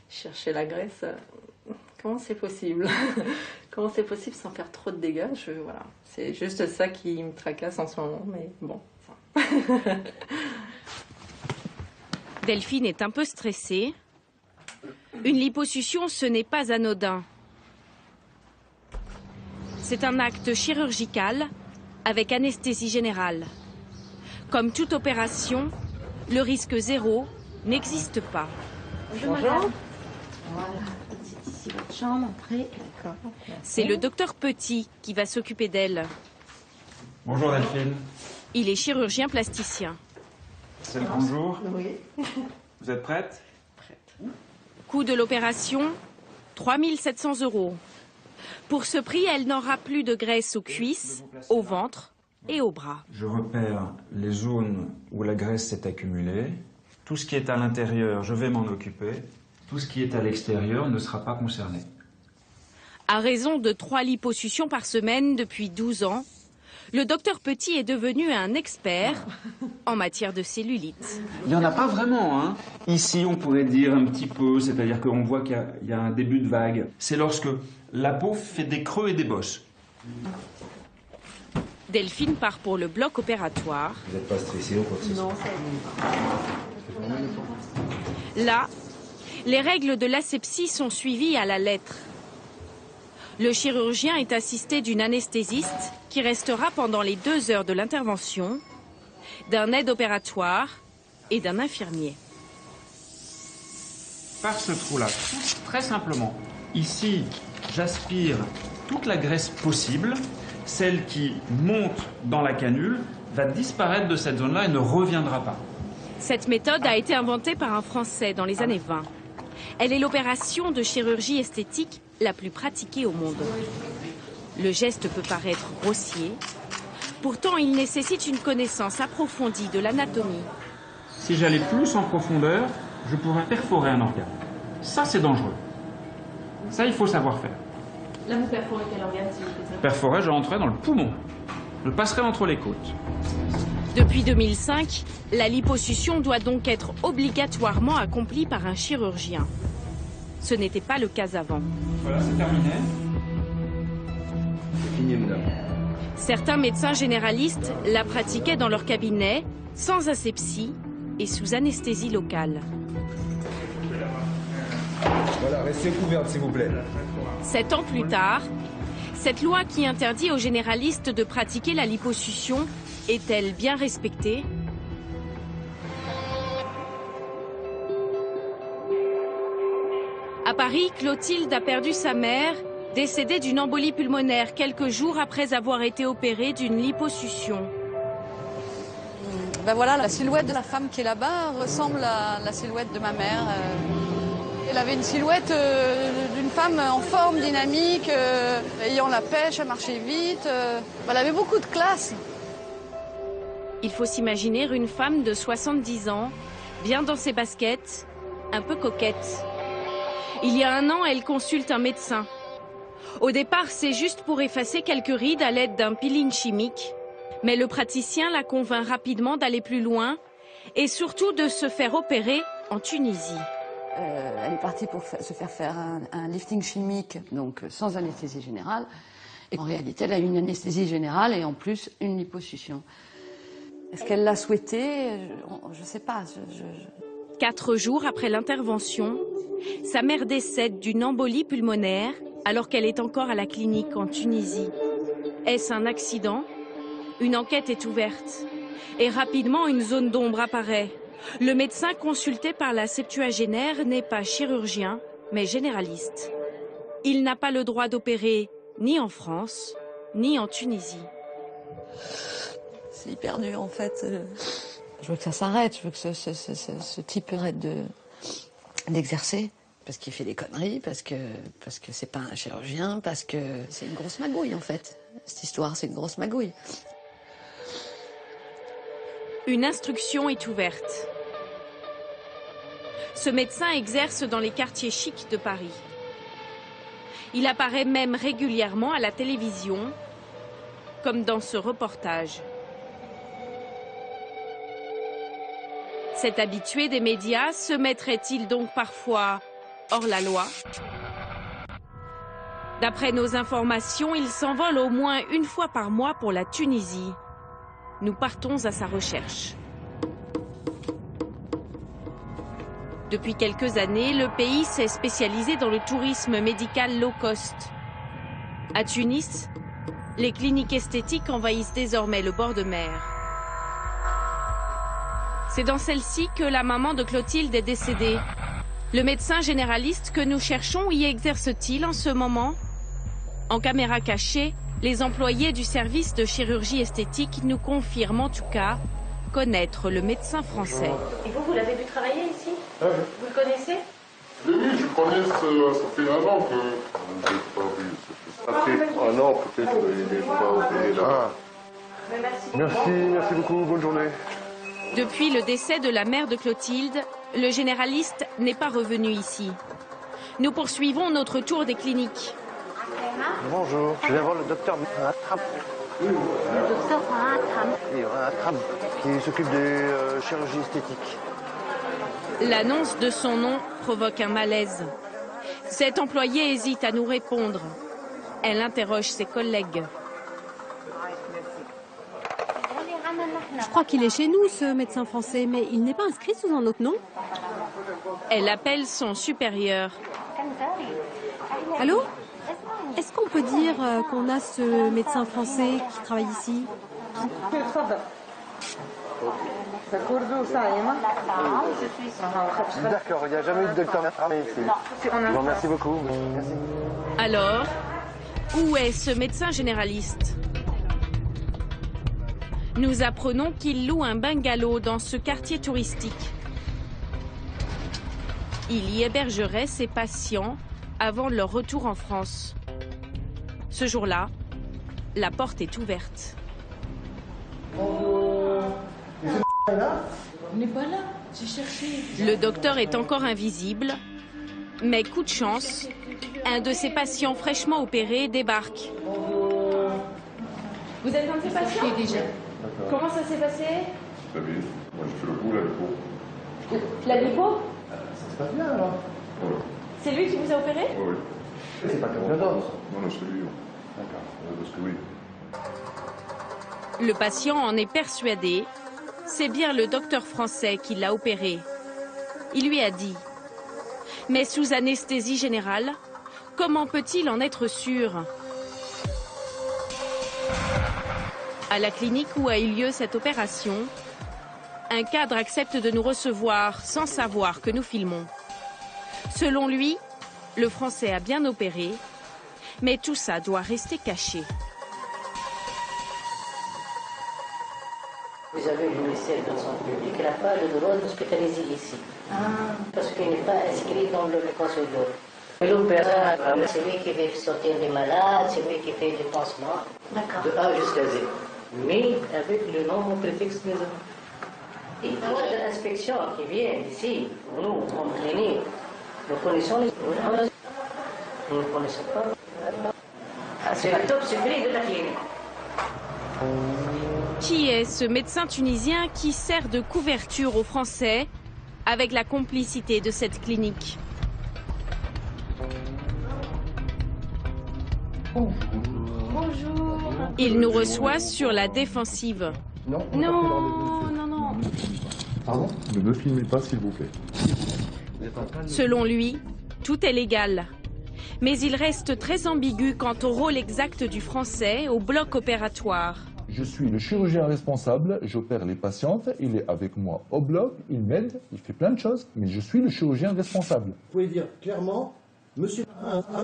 chercher la graisse. Comment c'est possible? Comment c'est possible sans faire trop de dégâts? Voilà. C'est juste ça qui me tracasse en ce moment, mais bon. Delphine est un peu stressée. Une liposuction, ce n'est pas anodin. C'est un acte chirurgical avec anesthésie générale. Comme toute opération, le risque zéro n'existe pas. Bonjour, madame. Voilà. Ici votre chambre, après. D'accord. C'est le docteur Petit qui va s'occuper d'elle. Bonjour Delphine. Il est chirurgien plasticien. C'est le bonjour. Oui. Vous êtes prête? Coût de l'opération, 3 700 €. Pour ce prix, elle n'aura plus de graisse aux cuisses, au ventre et aux bras. Je repère les zones où la graisse s'est accumulée. Tout ce qui est à l'intérieur, je vais m'en occuper. Tout ce qui est à l'extérieur ne sera pas concerné. À raison de 3 liposuctions par semaine depuis 12 ans, le docteur Petit est devenu un expert en matière de cellulite. Il n'y en a pas vraiment, hein. Ici, on pourrait dire un petit peu, c'est-à-dire qu'on voit qu'il y a un début de vague. C'est lorsque la peau fait des creux et des bosses. Delphine part pour le bloc opératoire. Vous n'êtes pas stressé ou quoi que ce soit? Non, là, les règles de l'asepsie sont suivies à la lettre. Le chirurgien est assisté d'une anesthésiste qui restera pendant les 2 heures de l'intervention, d'un aide opératoire et d'un infirmier. Par ce trou-là, très simplement, ici, j'aspire toute la graisse possible. Celle qui monte dans la canule va disparaître de cette zone-là et ne reviendra pas. Cette méthode a été inventée par un Français dans les années 20. Elle est l'opération de chirurgie esthétique la plus pratiquée au monde. Le geste peut paraître grossier, pourtant il nécessite une connaissance approfondie de l'anatomie. Si j'allais plus en profondeur, je pourrais perforer un organe. Ça, c'est dangereux. Ça, il faut savoir faire. Là, vous perforez quel organe, s'il vous plaît? Perforer, je rentrerai dans le poumon. Je passerai entre les côtes. Depuis 2005, la liposuction doit donc être obligatoirement accomplie par un chirurgien. Ce n'était pas le cas avant. Voilà, c'est terminé. C'est fini, madame. Certains médecins généralistes la pratiquaient dans leur cabinet, sans asepsie et sous anesthésie locale. Voilà, restez couverte, s'il vous plaît. 7 ans plus tard, cette loi qui interdit aux généralistes de pratiquer la liposuction est-elle bien respectée? À Paris, Clotilde a perdu sa mère, décédée d'une embolie pulmonaire quelques jours après avoir été opérée d'une liposuction. Ben voilà, la silhouette de la femme qui est là-bas ressemble à la silhouette de ma mère. Elle avait une silhouette d'une femme en forme, dynamique, ayant la pêche, elle marchait vite. Elle avait beaucoup de classe. Il faut s'imaginer une femme de 70 ans, bien dans ses baskets, un peu coquette. Il y a 1 an, elle consulte un médecin. Au départ, c'est juste pour effacer quelques rides à l'aide d'un peeling chimique. Mais le praticien la convainc rapidement d'aller plus loin et surtout de se faire opérer en Tunisie. Elle est partie pour se faire faire un lifting chimique, donc sans anesthésie générale. Et en réalité, elle a une anesthésie générale et en plus une liposuction. Est-ce qu'elle l'a souhaité? Je ne sais pas. 4 jours après l'intervention, sa mère décède d'une embolie pulmonaire alors qu'elle est encore à la clinique en Tunisie. Est-ce un accident? Une enquête est ouverte. Et rapidement, une zone d'ombre apparaît. Le médecin consulté par la septuagénaire n'est pas chirurgien, mais généraliste. Il n'a pas le droit d'opérer ni en France, ni en Tunisie. C'est hyper dur en fait. Je veux que ça s'arrête, je veux que ce type arrête d'exercer. Parce qu'il fait des conneries, parce que c'est pas un chirurgien, parce que c'est une grosse magouille en fait. Cette histoire, c'est une grosse magouille. Une instruction est ouverte. Ce médecin exerce dans les quartiers chics de Paris. Il apparaît même régulièrement à la télévision, comme dans ce reportage. Cet habitué des médias se mettrait-il donc parfois hors la loi? D'après nos informations, il s'envole au moins 1 fois par mois pour la Tunisie. Nous partons à sa recherche. Depuis quelques années, le pays s'est spécialisé dans le tourisme médical low cost. À Tunis, les cliniques esthétiques envahissent désormais le bord de mer. C'est dans celle-ci que la maman de Clotilde est décédée. Le médecin généraliste que nous cherchons y exerce-t-il en ce moment? En caméra cachée, les employés du service de chirurgie esthétique nous confirment en tout cas connaître le médecin français. Et vous l'avez vu travailler ici? Oui. Vous le connaissez? Oui, je connais, ça fait 1 an que vous n'êtes pas vu. Ça fait 1 an peut-être qu'il n'est pas opéré là. Merci beaucoup, bonne journée. Depuis le décès de la mère de Clotilde, le généraliste n'est pas revenu ici. Nous poursuivons notre tour des cliniques. Bonjour, je viens voir le docteur Ratram. Le docteur Ratram, qui s'occupe des chirurgies esthétiques. L'annonce de son nom provoque un malaise. Cette employée hésite à nous répondre. Elle interroge ses collègues. Je crois qu'il est chez nous, ce médecin français, mais il n'est pas inscrit sous un autre nom. Elle appelle son supérieur. Allô? Est-ce qu'on peut dire qu'on a ce médecin français qui travaille ici? D'accord, il n'y a jamais eu de docteur Ratram ici. Bon, merci beaucoup. Merci. Alors, où est ce médecin généraliste? Nous apprenons qu'il loue un bungalow dans ce quartier touristique. Il y hébergerait ses patients avant leur retour en France. Ce jour-là, la porte est ouverte. On n'est pas là, j'ai cherché. Le docteur est encore invisible, mais coup de chance, un de ses patients fraîchement opérés débarque. Vous êtes un de ces patients? Déjà. Comment ça s'est passé? Très bien. Moi, j'ai fait le coup, la lipo. La lipo? Ça se passe bien, alors? Oui. C'est lui qui vous a opéré? Oui. C'est pas quelqu'un d'autre? Non, non, c'est lui. D'accord. Parce que oui. Le patient en est persuadé. C'est bien le docteur français qui l'a opéré. Il lui a dit. Mais sous anesthésie générale, comment peut-il en être sûr? À la clinique où a eu lieu cette opération, un cadre accepte de nous recevoir sans savoir que nous filmons. Selon lui, le Français a bien opéré, mais tout ça doit rester caché. Vous avez le ministère de la Santé publique qui n'a pas le droit d'hospitaliser ici. Parce qu'il n'est pas inscrit dans le procédure. L'opérateur, c'est lui qui fait sortir des malades, c'est lui qui fait des pansements. De A jusqu'à Z. Mais avec le nom préfixe des hommes. Il y a de l'inspection qui vient ici, nous, en clinique. Nous connaissons les... Nous ne connaissons pas. C'est la top secret de la clinique. Qui est ce médecin tunisien qui sert de couverture aux Français avec la complicité de cette clinique? Bonjour. Il nous reçoit sur la défensive. Non. Pardon? Ne me filmez pas, s'il vous plaît. Selon lui, tout est légal. Mais il reste très ambigu quant au rôle exact du Français au bloc opératoire. Je suis le chirurgien responsable, j'opère les patientes, il est avec moi au bloc, il m'aide, il fait plein de choses, mais je suis le chirurgien responsable. Vous pouvez dire clairement, monsieur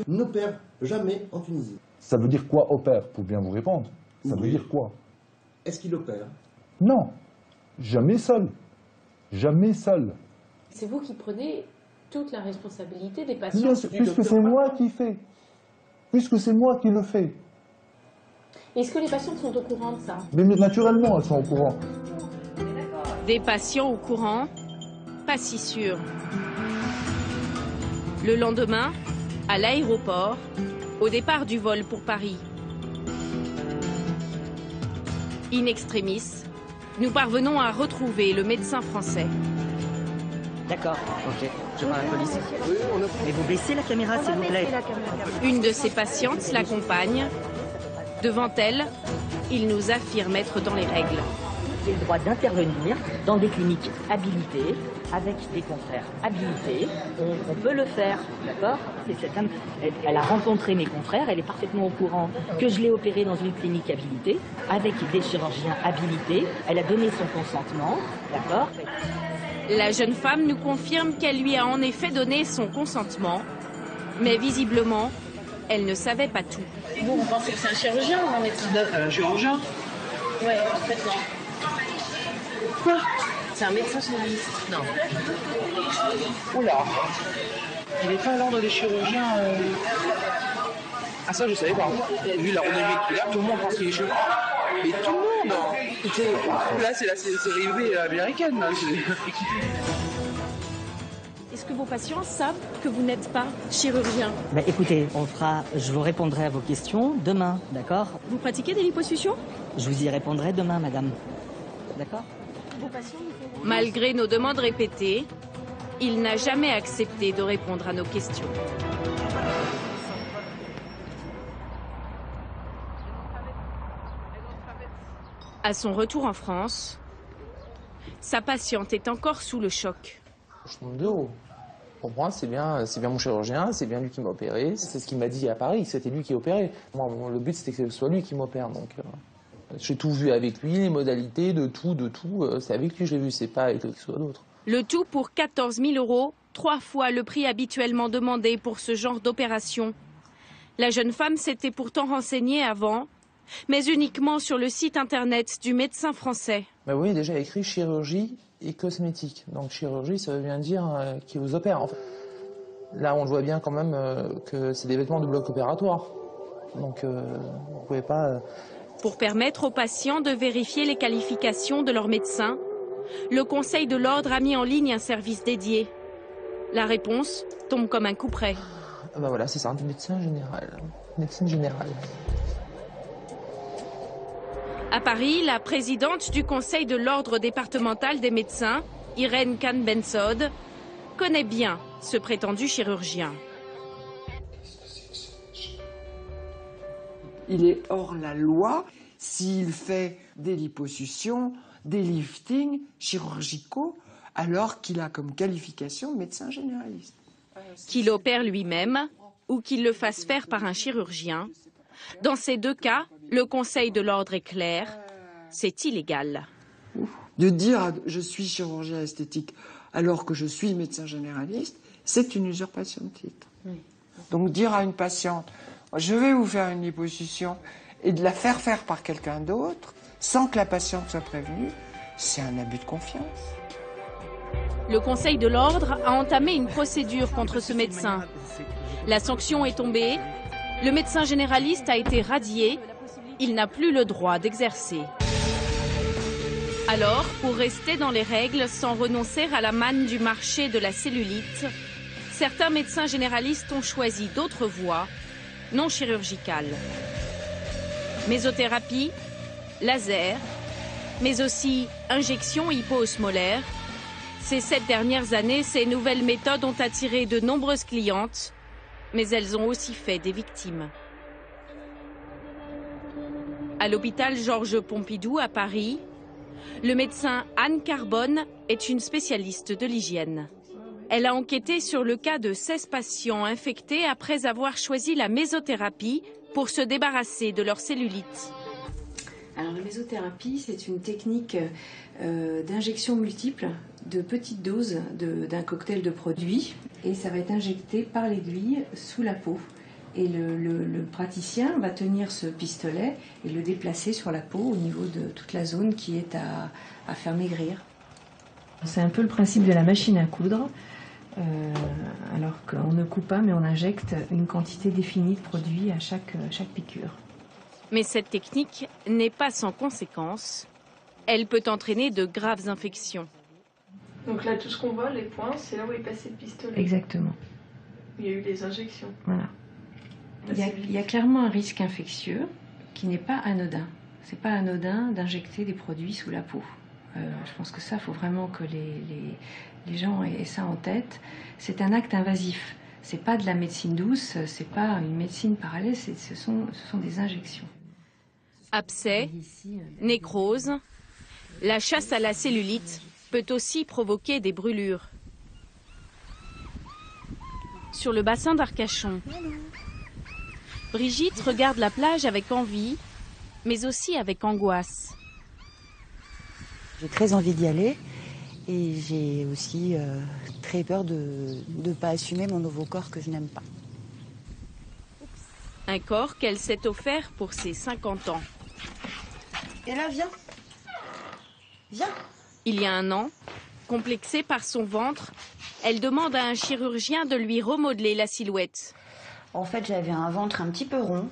n'opère jamais en Tunisie. Ça veut dire quoi opère, pour bien vous répondre? Ça veut dire quoi? Est-ce qu'il opère? Non, jamais seul. Jamais seul. C'est vous qui prenez toute la responsabilité des patients. Bien sûr, puisque c'est moi qui fais. Puisque c'est moi qui le fais. Est-ce que les patients sont au courant de ça? Mais naturellement, elles sont au courant. Des patients au courant, pas si sûr. Le lendemain, à l'aéroport, au départ du vol pour Paris. In extremis, nous parvenons à retrouver le médecin français. D'accord, ok. Je prends la police. Mais vous baissez la caméra, s'il vous plaît. Une de ses patientes l'accompagne. Devant elle, il nous affirme être dans les règles. J'ai le droit d'intervenir dans des cliniques habilitées, avec des confrères habilités. On peut le faire, d'accord? Elle a rencontré mes confrères, elle est parfaitement au courant que je l'ai opéré dans une clinique habilitée, avec des chirurgiens habilités. Elle a donné son consentement, d'accord? La jeune femme nous confirme qu'elle lui a en effet donné son consentement, mais visiblement, elle ne savait pas tout. Vous pensez que c'est un chirurgien ou un médecin? Un chirurgien? Ouais, en fait non. Quoi? C'est un médecin généraliste. Non. Oula. Il n'est pas à l'ordre des chirurgiens. Ah ça je savais pas. Vu la renommée qu'il a, tout le monde pense qu'il est chirurgien. Mais tout le monde. Là c'est la série B américaine. Là. Est-ce que vos patients savent que vous n'êtes pas chirurgien? Bah, écoutez, je vous répondrai à vos questions demain, d'accord? Vous pratiquez des liposuctions? Je vous y répondrai demain, madame. D'accord? Malgré nos demandes répétées, il n'a jamais accepté de répondre à nos questions. À son retour en France, sa patiente est encore sous le choc. Je monte de haut. Pour moi, c'est bien mon chirurgien, c'est bien lui qui m'a opéré. C'est ce qu'il m'a dit à Paris, c'était lui qui opérait. Moi, le but, c'était que ce soit lui qui m'opère. Donc, j'ai tout vu avec lui, les modalités, de tout. C'est avec lui que j'ai vu, c'est pas avec qui que ce soit d'autre. Le tout pour 14 000 €, 3 fois le prix habituellement demandé pour ce genre d'opération. La jeune femme s'était pourtant renseignée avant, mais uniquement sur le site internet du médecin français. Bah oui, déjà écrit chirurgie et cosmétique. Donc chirurgie, ça veut bien dire qui vous opère. En fait. Là, on le voit bien quand même que c'est des vêtements de bloc opératoire. Donc vous pouvez pas... Pour permettre aux patients de vérifier les qualifications de leur médecin, le Conseil de l'Ordre a mis en ligne un service dédié. La réponse tombe comme un coup près. Ben voilà, c'est ça, un médecin général. Médecine générale. À Paris, la présidente du Conseil de l'Ordre départemental des médecins, Irène Khan-Bensod, connaît bien ce prétendu chirurgien. Il est hors la loi s'il fait des liposuctions, des liftings chirurgicaux, alors qu'il a comme qualification médecin généraliste. Qu'il opère lui-même ou qu'il le fasse faire par un chirurgien. Dans ces deux cas, le Conseil de l'Ordre est clair, c'est illégal. De dire je suis chirurgien esthétique alors que je suis médecin généraliste, c'est une usurpation de titre. Donc dire à une patiente je vais vous faire une liposuction et de la faire faire par quelqu'un d'autre sans que la patiente soit prévenue, c'est un abus de confiance. Le Conseil de l'Ordre a entamé une procédure contre ce médecin. La sanction est tombée, le médecin généraliste a été radié, il n'a plus le droit d'exercer. Alors, pour rester dans les règles sans renoncer à la manne du marché de la cellulite, certains médecins généralistes ont choisi d'autres voies, non chirurgicales. Mésothérapie, laser, mais aussi injection hypoosmolaire. Ces 7 dernières années, ces nouvelles méthodes ont attiré de nombreuses clientes, mais elles ont aussi fait des victimes. À l'hôpital Georges Pompidou à Paris, le médecin Anne Carbone est une spécialiste de l'hygiène. Elle a enquêté sur le cas de 16 patients infectés après avoir choisi la mésothérapie pour se débarrasser de leur cellulite. Alors la mésothérapie, c'est une technique d'injection multiple de petites doses d'un cocktail de produits et ça va être injecté par l'aiguille sous la peau. Et le praticien va tenir ce pistolet et le déplacer sur la peau au niveau de toute la zone qui est à faire maigrir. C'est un peu le principe de la machine à coudre, alors qu'on ne coupe pas mais on injecte une quantité définie de produit à chaque piqûre. Mais cette technique n'est pas sans conséquences. Elle peut entraîner de graves infections. Donc là, tout ce qu'on voit, les points, c'est là où est passé le pistolet. Exactement. Il y a eu des injections. Voilà. Il y a clairement un risque infectieux qui n'est pas anodin. C'est pas anodin d'injecter des produits sous la peau. Je pense que ça, il faut vraiment que les gens aient ça en tête. C'est un acte invasif. C'est pas de la médecine douce, c'est pas une médecine parallèle, ce sont des injections. Abcès, nécrose, la chasse à la cellulite peut aussi provoquer des brûlures. Sur le bassin d'Arcachon, Brigitte regarde la plage avec envie, mais aussi avec angoisse. J'ai très envie d'y aller et j'ai aussi très peur de ne pas assumer mon nouveau corps que je n'aime pas. Un corps qu'elle s'est offert pour ses 50 ans. Et là, viens. Viens. Il y a un an, Complexée par son ventre, elle demande à un chirurgien de lui remodeler la silhouette. En fait, j'avais un ventre un petit peu rond,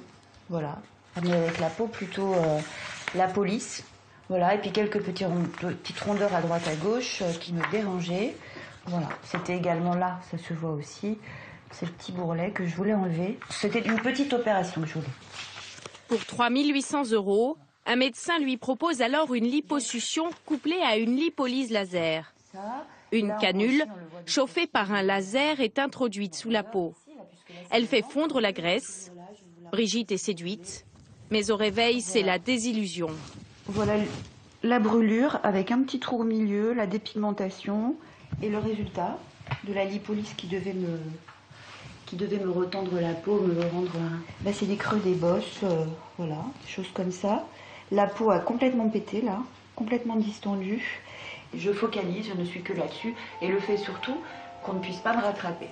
voilà, mais avec la peau plutôt la peau lisse, voilà, et puis quelques petites rondeurs à droite à gauche qui me dérangeaient. Voilà, c'était également là, ça se voit aussi, ces petits bourrelets que je voulais enlever. C'était une petite opération que je voulais. Pour 3 800 €, un médecin lui propose alors une liposuction couplée à une lipolyse laser. Une canule, chauffée par un laser, est introduite sous la peau. Elle fait fondre la graisse. Brigitte est séduite, mais au réveil, c'est la désillusion. Voilà la brûlure avec un petit trou au milieu, la dépigmentation et le résultat de la lipolyse qui devait me retendre la peau, me le rendre... c'est des creux, des bosses, voilà, des choses comme ça. La peau a complètement pété là, complètement distendue. Je focalise, je ne suis que là-dessus et le fait surtout qu'on ne puisse pas me rattraper.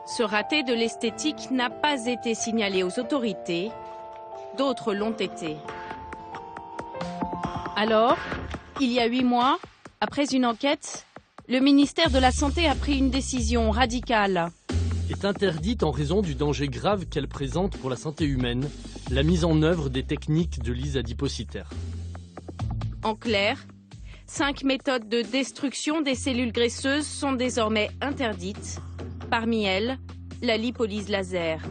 Ce raté de l'esthétique n'a pas été signalé aux autorités. D'autres l'ont été. Alors, il y a 8 mois, après une enquête, le ministère de la Santé a pris une décision radicale. Est interdite en raison du danger grave qu'elle présente pour la santé humaine, la mise en œuvre des techniques de lyse adipocytaire. En clair, 5 méthodes de destruction des cellules graisseuses sont désormais interdites. Parmi elles, la lipolyse laser.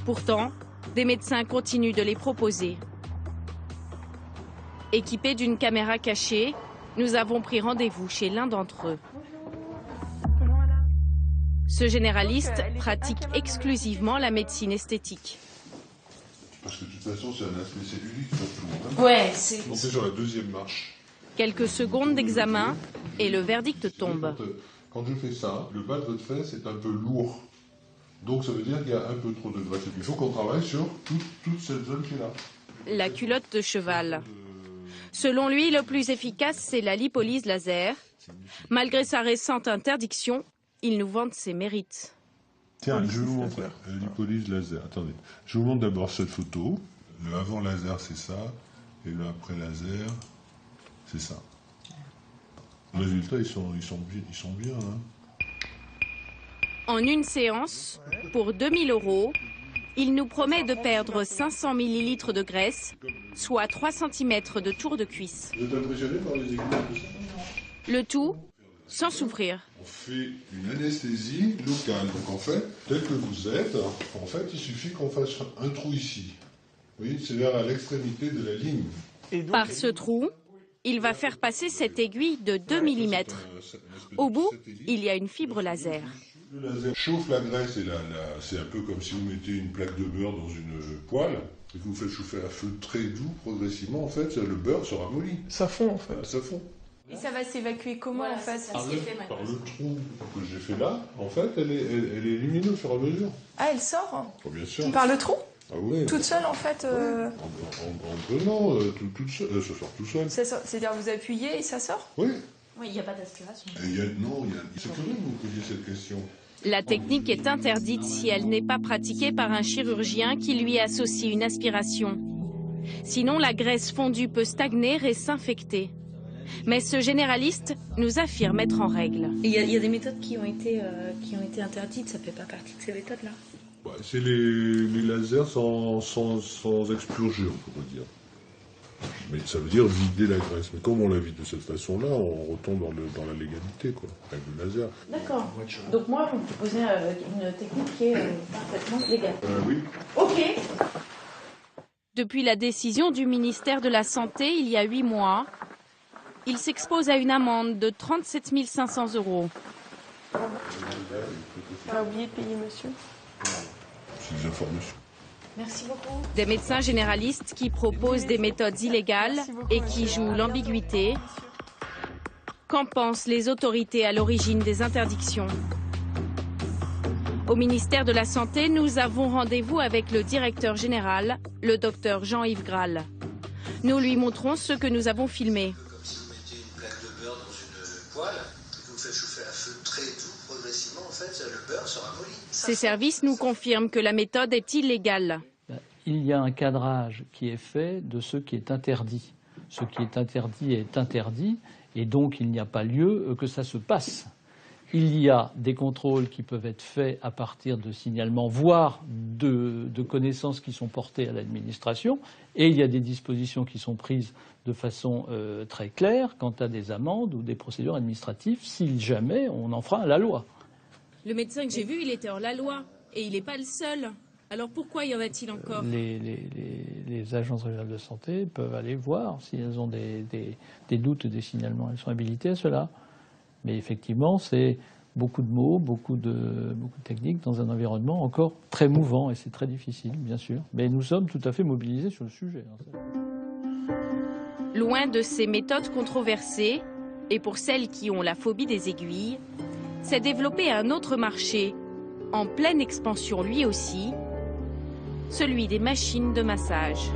Pourtant, des médecins continuent de les proposer. Équipés d'une caméra cachée, nous avons pris rendez-vous chez l'un d'entre eux. Ce généraliste pratique exclusivement la médecine esthétique. Parce que de toute façon, c'est un aspect cellulique surtout. Hein. Ouais, On est sur la deuxième marche. Quelques secondes d'examen et le verdict tombe. Quand je fais ça, le bas de votre fesse est un peu lourd. Donc ça veut dire qu'il y a un peu trop de graisse. Il faut qu'on travaille sur toute cette zone qui est là. La culotte de cheval. Selon lui, le plus efficace, c'est la lipolyse laser. Malgré sa récente interdiction, il nous vante ses mérites. Tiens, je vais vous montrer. La lipolyse laser. Attendez. Je vous montre d'abord cette photo. Le avant laser, c'est ça. Et le après laser, c'est ça. Les résultats, ils sont bien. Hein. En une séance, pour 2 000 €, il nous promet de perdre 500 ml de graisse, soit 3 cm de tour de cuisse. Vous êtes impressionné par les aiguilles de ça? Le tout sans souffrir. On fait une anesthésie locale. Donc en fait, tel que vous êtes, en fait, il suffit qu'on fasse un trou ici. Vous voyez, c'est vers l'extrémité de la ligne. Par ce trou, il va faire passer cette aiguille de 2 mm. Au bout, il y a une fibre laser. Le laser chauffe la graisse et c'est un peu comme si vous mettez une plaque de beurre dans une poêle et que vous faites chauffer à feu très doux progressivement. En fait, le beurre se ramollit. Ça fond en fait. Ça fond. Et ça va s'évacuer comment en fait? Par le trou que j'ai fait là, en fait, elle est éliminée au fur et à mesure. Ah, elle sort? Oh, bien sûr. Par le trou? Ah oui. Toute seule en fait En prenant, toute seule, ça sort tout seul. C'est-à-dire vous appuyez et ça sort? Oui. Oui, il n'y a pas d'aspiration. C'est curieux que vous posiez cette question. La technique est interdite si elle n'est pas pratiquée par un chirurgien qui lui associe une aspiration. Sinon, la graisse fondue peut stagner et s'infecter. Mais ce généraliste nous affirme être en règle. Il y a des méthodes qui ont été interdites, ça ne fait pas partie de ces méthodes-là. C'est les lasers sans expurgure, on pourrait dire. Mais ça veut dire vider la graisse. Mais comme on la vide de cette façon-là, on retombe dans la légalité, quoi, avec le laser. D'accord. Donc moi, vous me proposez une technique qui est parfaitement légale. Oui. Ok. Depuis la décision du ministère de la Santé, il y a 8 mois, il s'expose à une amende de 37 500 €. Pas oublié de payer monsieur. C'est des informations. Merci beaucoup. Des médecins généralistes qui proposent des méthodes illégales et qui jouent l'ambiguïté. Qu'en pensent les autorités à l'origine des interdictions? Au ministère de la Santé, nous avons rendez-vous avec le directeur général, le docteur Jean-Yves Graal. Nous lui montrons ce que nous avons filmé. Comme si vous mettez une plaque de beurre dans une poêle et que vous faites chauffer à feu très doux, progressivement, en fait, le beurre se ramollit. Ces services nous confirment que la méthode est illégale. Il y a un cadrage qui est fait de ce qui est interdit. Ce qui est interdit, Et donc, il n'y a pas lieu que ça se passe. Il y a des contrôles qui peuvent être faits à partir de signalements, voire de connaissances qui sont portées à l'administration. Et il y a des dispositions qui sont prises de façon très claire quant à des amendes ou des procédures administratives, si jamais on enfreint la loi. Le médecin que j'ai vu, il était hors la loi. Et il n'est pas le seul. Alors pourquoi y en a-t-il encore? Les agences régionales de santé peuvent aller voir si elles ont des doutes ou des signalements. Elles sont habilitées à cela. Mais effectivement, c'est beaucoup de mots, beaucoup de techniques dans un environnement encore très mouvant. Et c'est très difficile, bien sûr. Mais nous sommes tout à fait mobilisés sur le sujet. Loin de ces méthodes controversées, et pour celles qui ont la phobie des aiguilles, s'est développé un autre marché, en pleine expansion lui aussi, celui des machines de massage.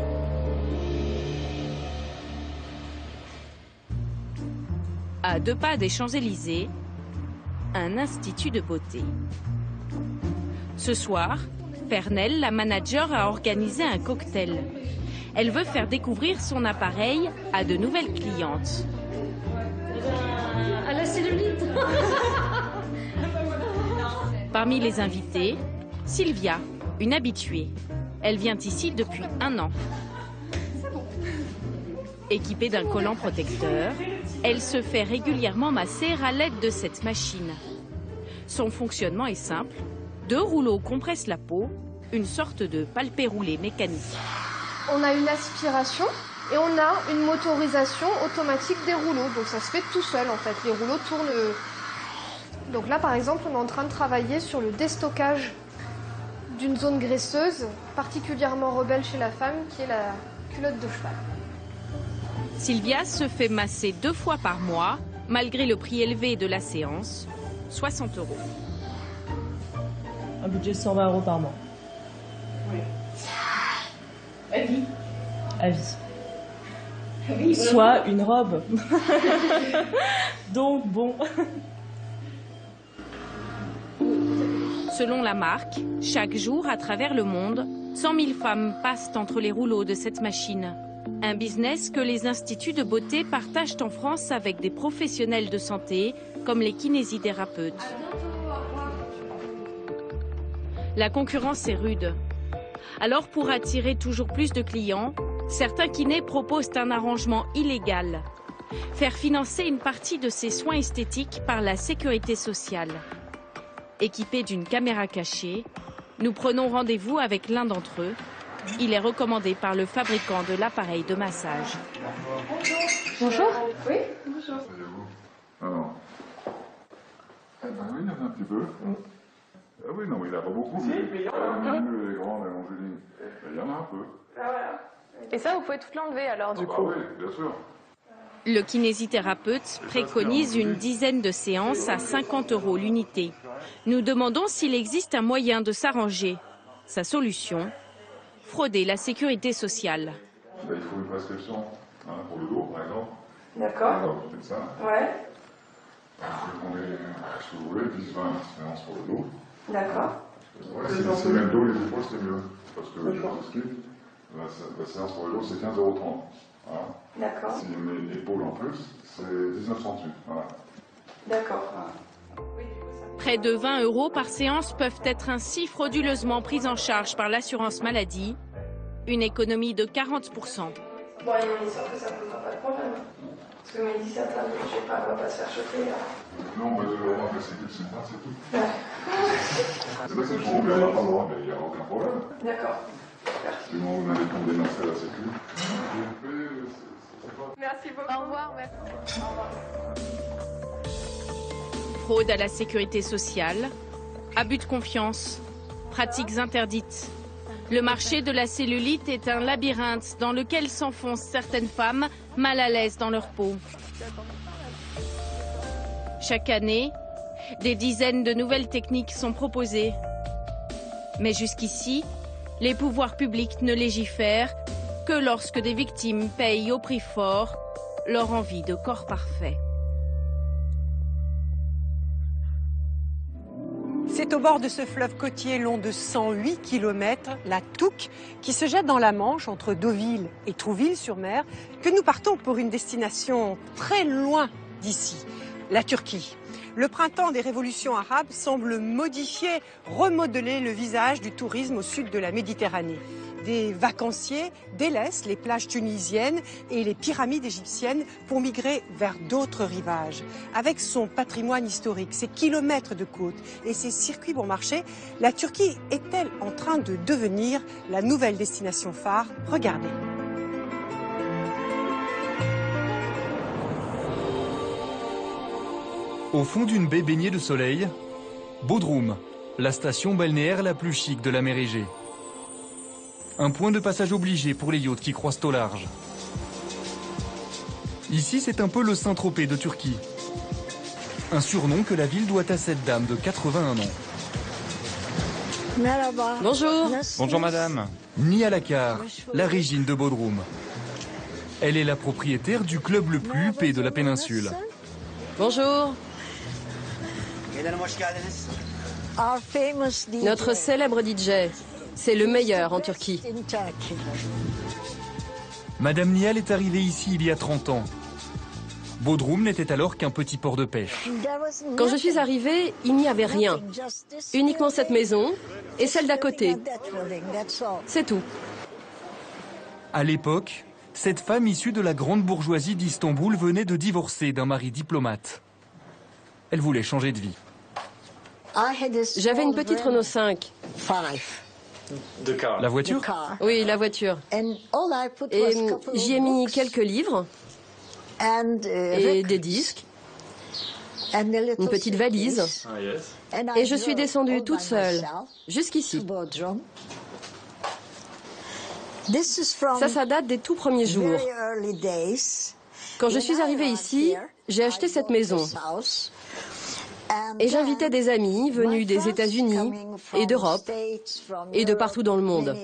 À 2 pas des Champs-Élysées, un institut de beauté. Ce soir, Pernelle, la manager, a organisé un cocktail. Elle veut faire découvrir son appareil à de nouvelles clientes. À la cellulite. Parmi les invités, Sylvia, une habituée. Elle vient ici depuis 1 an. Équipée d'un collant protecteur, elle se fait régulièrement masser à l'aide de cette machine. Son fonctionnement est simple. 2 rouleaux compressent la peau, une sorte de palpé-roulé mécanique. On a une aspiration et on a une motorisation automatique des rouleaux. Donc ça se fait tout seul en fait. Les rouleaux tournent. Donc là par exemple, on est en train de travailler sur le déstockage d'une zone graisseuse particulièrement rebelle chez la femme qui est la culotte de cheval. Sylvia se fait masser 2 fois par mois, malgré le prix élevé de la séance, 60 €. Un budget de 120 € par mois. Oui. À vie. À vie. Oui, soit une robe. Donc bon. Selon la marque, chaque jour à travers le monde, 100 000 femmes passent entre les rouleaux de cette machine. Un business que les instituts de beauté partagent en France avec des professionnels de santé comme les kinésithérapeutes. La concurrence est rude. Alors pour attirer toujours plus de clients, certains kinés proposent un arrangement illégal. Faire financer une partie de ses soins esthétiques par la sécurité sociale. Équipés d'une caméra cachée, nous prenons rendez-vous avec l'un d'entre eux. Il est recommandé par le fabricant de l'appareil de massage. Bonjour. Oui, bonjour. Alors. Oui, il y en a un petit peu. Ah oui, non, mais il n'y en a pas beaucoup. Si, mais il y en a un. Les grands, les Angéline. Il y en a un peu. Ah, voilà. Et ça, vous pouvez tout l'enlever alors du coup. Ah oui, bien sûr. Le kinésithérapeute préconise une dizaine de séances à 50 € l'unité. Nous demandons s'il existe un moyen de s'arranger. Sa solution, frauder la sécurité sociale. Là, il faut une prescription pour le dos, par exemple. D'accord. C'est ça. Ouais. On est, si vous voulez, 10-20 séances pour le dos. D'accord. Ouais, si même le dos, les épaules, c'est mieux. Parce que je vous explique, la séance pour le dos, c'est 15,30 €. Voilà. D'accord. Si on met l'épaule en plus, c'est 19,38 €. Voilà. D'accord. Près de 20 € par séance peuvent être ainsi frauduleusement pris en charge par l'assurance maladie. Une économie de 40%. Bon, il est sûr que ça ne posera pas de problème. Parce que me dit certains, je sais pas, on va pas se faire choper. Non, moi je vais avoir que c'est pas, c'est tout. C'est pas que c'est bon, mais on n'a pas le droit, mais il n'y a aucun problème. D'accord. Sinon, vous n'avez pas dénoncé la sécu. Merci beaucoup. Au revoir. Merci. Au revoir. Fraude à la sécurité sociale, abus de confiance, pratiques interdites. Le marché de la cellulite est un labyrinthe dans lequel s'enfoncent certaines femmes mal à l'aise dans leur peau. Chaque année, des dizaines de nouvelles techniques sont proposées. Mais jusqu'ici, les pouvoirs publics ne légifèrent que lorsque des victimes payent au prix fort leur envie de corps parfait. C'est au bord de ce fleuve côtier long de 108 km, la Touques, qui se jette dans la Manche entre Deauville et Trouville-sur-Mer, que nous partons pour une destination très loin d'ici, la Turquie. Le printemps des révolutions arabes semble modifier, remodeler le visage du tourisme au sud de la Méditerranée. Des vacanciers délaissent les plages tunisiennes et les pyramides égyptiennes pour migrer vers d'autres rivages. Avec son patrimoine historique, ses kilomètres de côtes et ses circuits bon marché, la Turquie est-elle en train de devenir la nouvelle destination phare? Regardez. Au fond d'une baie baignée de soleil, Bodrum, la station balnéaire la plus chic de la mer Égée. Un point de passage obligé pour les yachts qui croisent au large. Ici, c'est un peu le Saint-Tropez de Turquie. Un surnom que la ville doit à cette dame de 81 ans. Bonjour. Bonjour madame. Nia Lakar, la régine de Bodrum. Elle est la propriétaire du club le plus huppé de la péninsule. Bonjour. Notre célèbre DJ. C'est le meilleur en Turquie. Madame Nial est arrivée ici il y a 30 ans. Bodrum n'était alors qu'un petit port de pêche. Quand je suis arrivée, il n'y avait rien. Uniquement cette maison et celle d'à côté. C'est tout. À l'époque, cette femme issue de la grande bourgeoisie d'Istanbul venait de divorcer d'un mari diplomate. Elle voulait changer de vie. J'avais une petite Renault 5. La voiture? Oui, la voiture. Et j'y ai mis quelques livres et des disques, une petite valise. Et je suis descendue toute seule, jusqu'ici. Ça date des tout premiers jours. Quand je suis arrivée ici, j'ai acheté cette maison. Et j'invitais des amis venus des États-Unis et d'Europe et de partout dans le monde.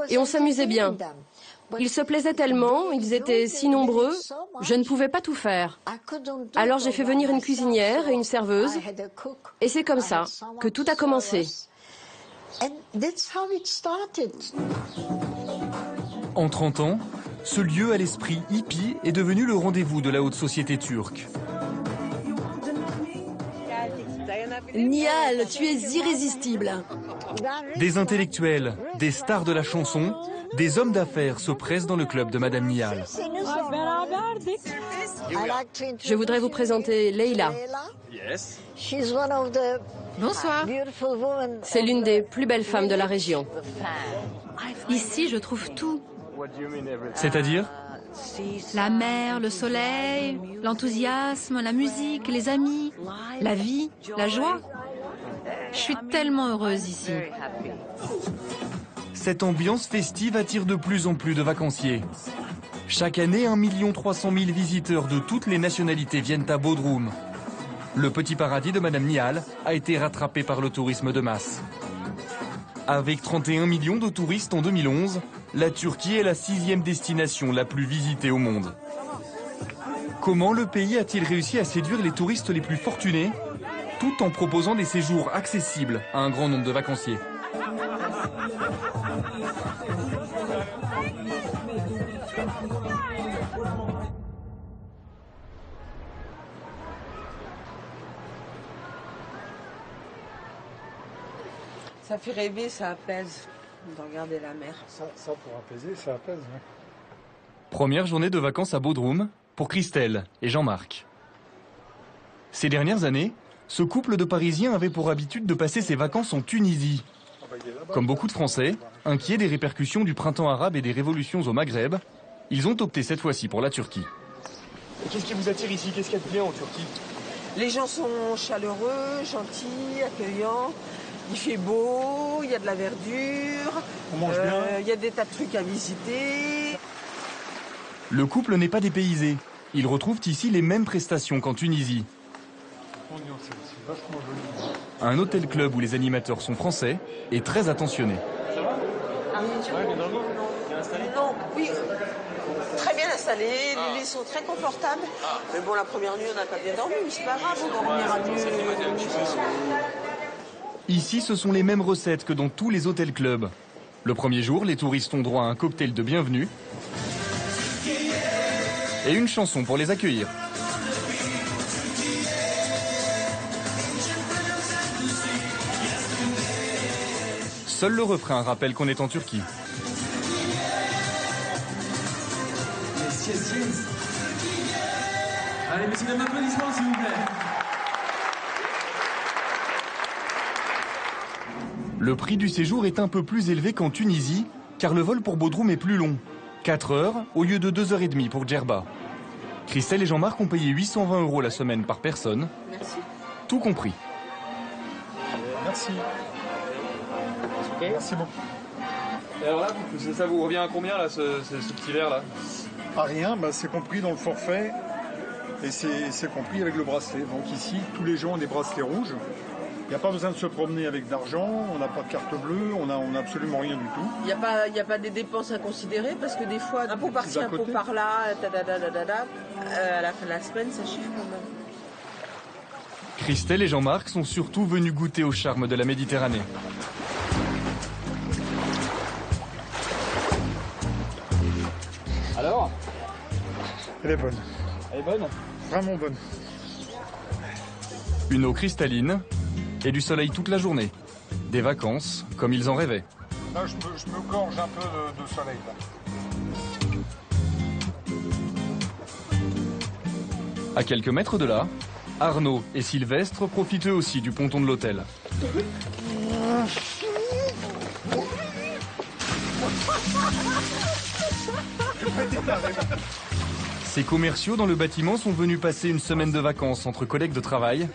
Et on s'amusait bien. Ils se plaisaient tellement, ils étaient si nombreux, je ne pouvais pas tout faire. Alors j'ai fait venir une cuisinière et une serveuse, et c'est comme ça que tout a commencé. En 30 ans, ce lieu à l'esprit hippie est devenu le rendez-vous de la haute société turque. Nial, tu es irrésistible. Des intellectuels, des stars de la chanson, des hommes d'affaires se pressent dans le club de Madame Nial. Je voudrais vous présenter Leila. Bonsoir. C'est l'une des plus belles femmes de la région. Ici, je trouve tout. C'est-à-dire? La mer, le soleil, l'enthousiasme, la musique, les amis, la vie, la joie. Je suis tellement heureuse ici. Cette ambiance festive attire de plus en plus de vacanciers. Chaque année, 1 300 000 visiteurs de toutes les nationalités viennent à Bodrum. Le petit paradis de Madame Nial a été rattrapé par le tourisme de masse. Avec 31 millions de touristes en 2011, la Turquie est la 6e destination la plus visitée au monde. Comment le pays a-t-il réussi à séduire les touristes les plus fortunés, tout en proposant des séjours accessibles à un grand nombre de vacanciers? Ça fait rêver, ça apaise de regarder la mer. Ça pour apaiser, ça apaise. Ouais. Première journée de vacances à Bodrum pour Christelle et Jean-Marc. Ces dernières années, ce couple de Parisiens avait pour habitude de passer ses vacances en Tunisie. Comme beaucoup de Français, inquiets des répercussions du printemps arabe et des révolutions au Maghreb, ils ont opté cette fois-ci pour la Turquie. Qu'est-ce qui vous attire ici? Qu'est-ce qu'il y a de bien en Turquie? Les gens sont chaleureux, gentils, accueillants. Il fait beau, il y a de la verdure, on mange bien. Il y a des tas de trucs à visiter. Le couple n'est pas dépaysé. Ils retrouvent ici les mêmes prestations qu'en Tunisie. C'est vachement joli. Un hôtel-club où les animateurs sont français et très attentionnés. Ça va? Bien installé? Non, oui, très bien installé, les lits sont très confortables. Mais bon, la première nuit, on n'a pas bien dormi, mais c'est pas grave, on dormira mieux. Ici, ce sont les mêmes recettes que dans tous les hôtels-clubs. Le premier jour, les touristes ont droit à un cocktail de bienvenue. et une chanson pour les accueillir. Seul le refrain rappelle qu'on est en Turquie. Allez, messieurs, dames, applaudissements, s'il vous plaît. Le prix du séjour est un peu plus élevé qu'en Tunisie, car le vol pour Bodrum est plus long. 4 heures au lieu de 2h30 pour Djerba. Christelle et Jean-Marc ont payé 820 € la semaine par personne. Merci. Tout compris. Merci. Merci beaucoup. Et alors là, ça vous revient à combien là, ce petit verre là? À rien, bah, c'est compris dans le forfait et c'est compris avec le bracelet. Donc ici, tous les gens ont des bracelets rouges. Il n'y a pas besoin de se promener avec d'argent, on n'a pas de carte bleue, on n'a absolument rien du tout. Il n'y a pas des dépenses à considérer parce que des fois, un pot par-ci, un pot par-là, à la fin de la semaine, ça chiffre quand même. Christelle et Jean-Marc sont surtout venus goûter au charme de la Méditerranée. Alors? Elle est bonne. Elle est bonne? Vraiment bonne. Une eau cristalline et du soleil toute la journée. Des vacances comme ils en rêvaient. Là, je me gorge un peu de soleil. Là. À quelques mètres de là, Arnaud et Sylvestre profitent eux aussi du ponton de l'hôtel. Ces commerciaux dans le bâtiment sont venus passer une semaine de vacances entre collègues de travail.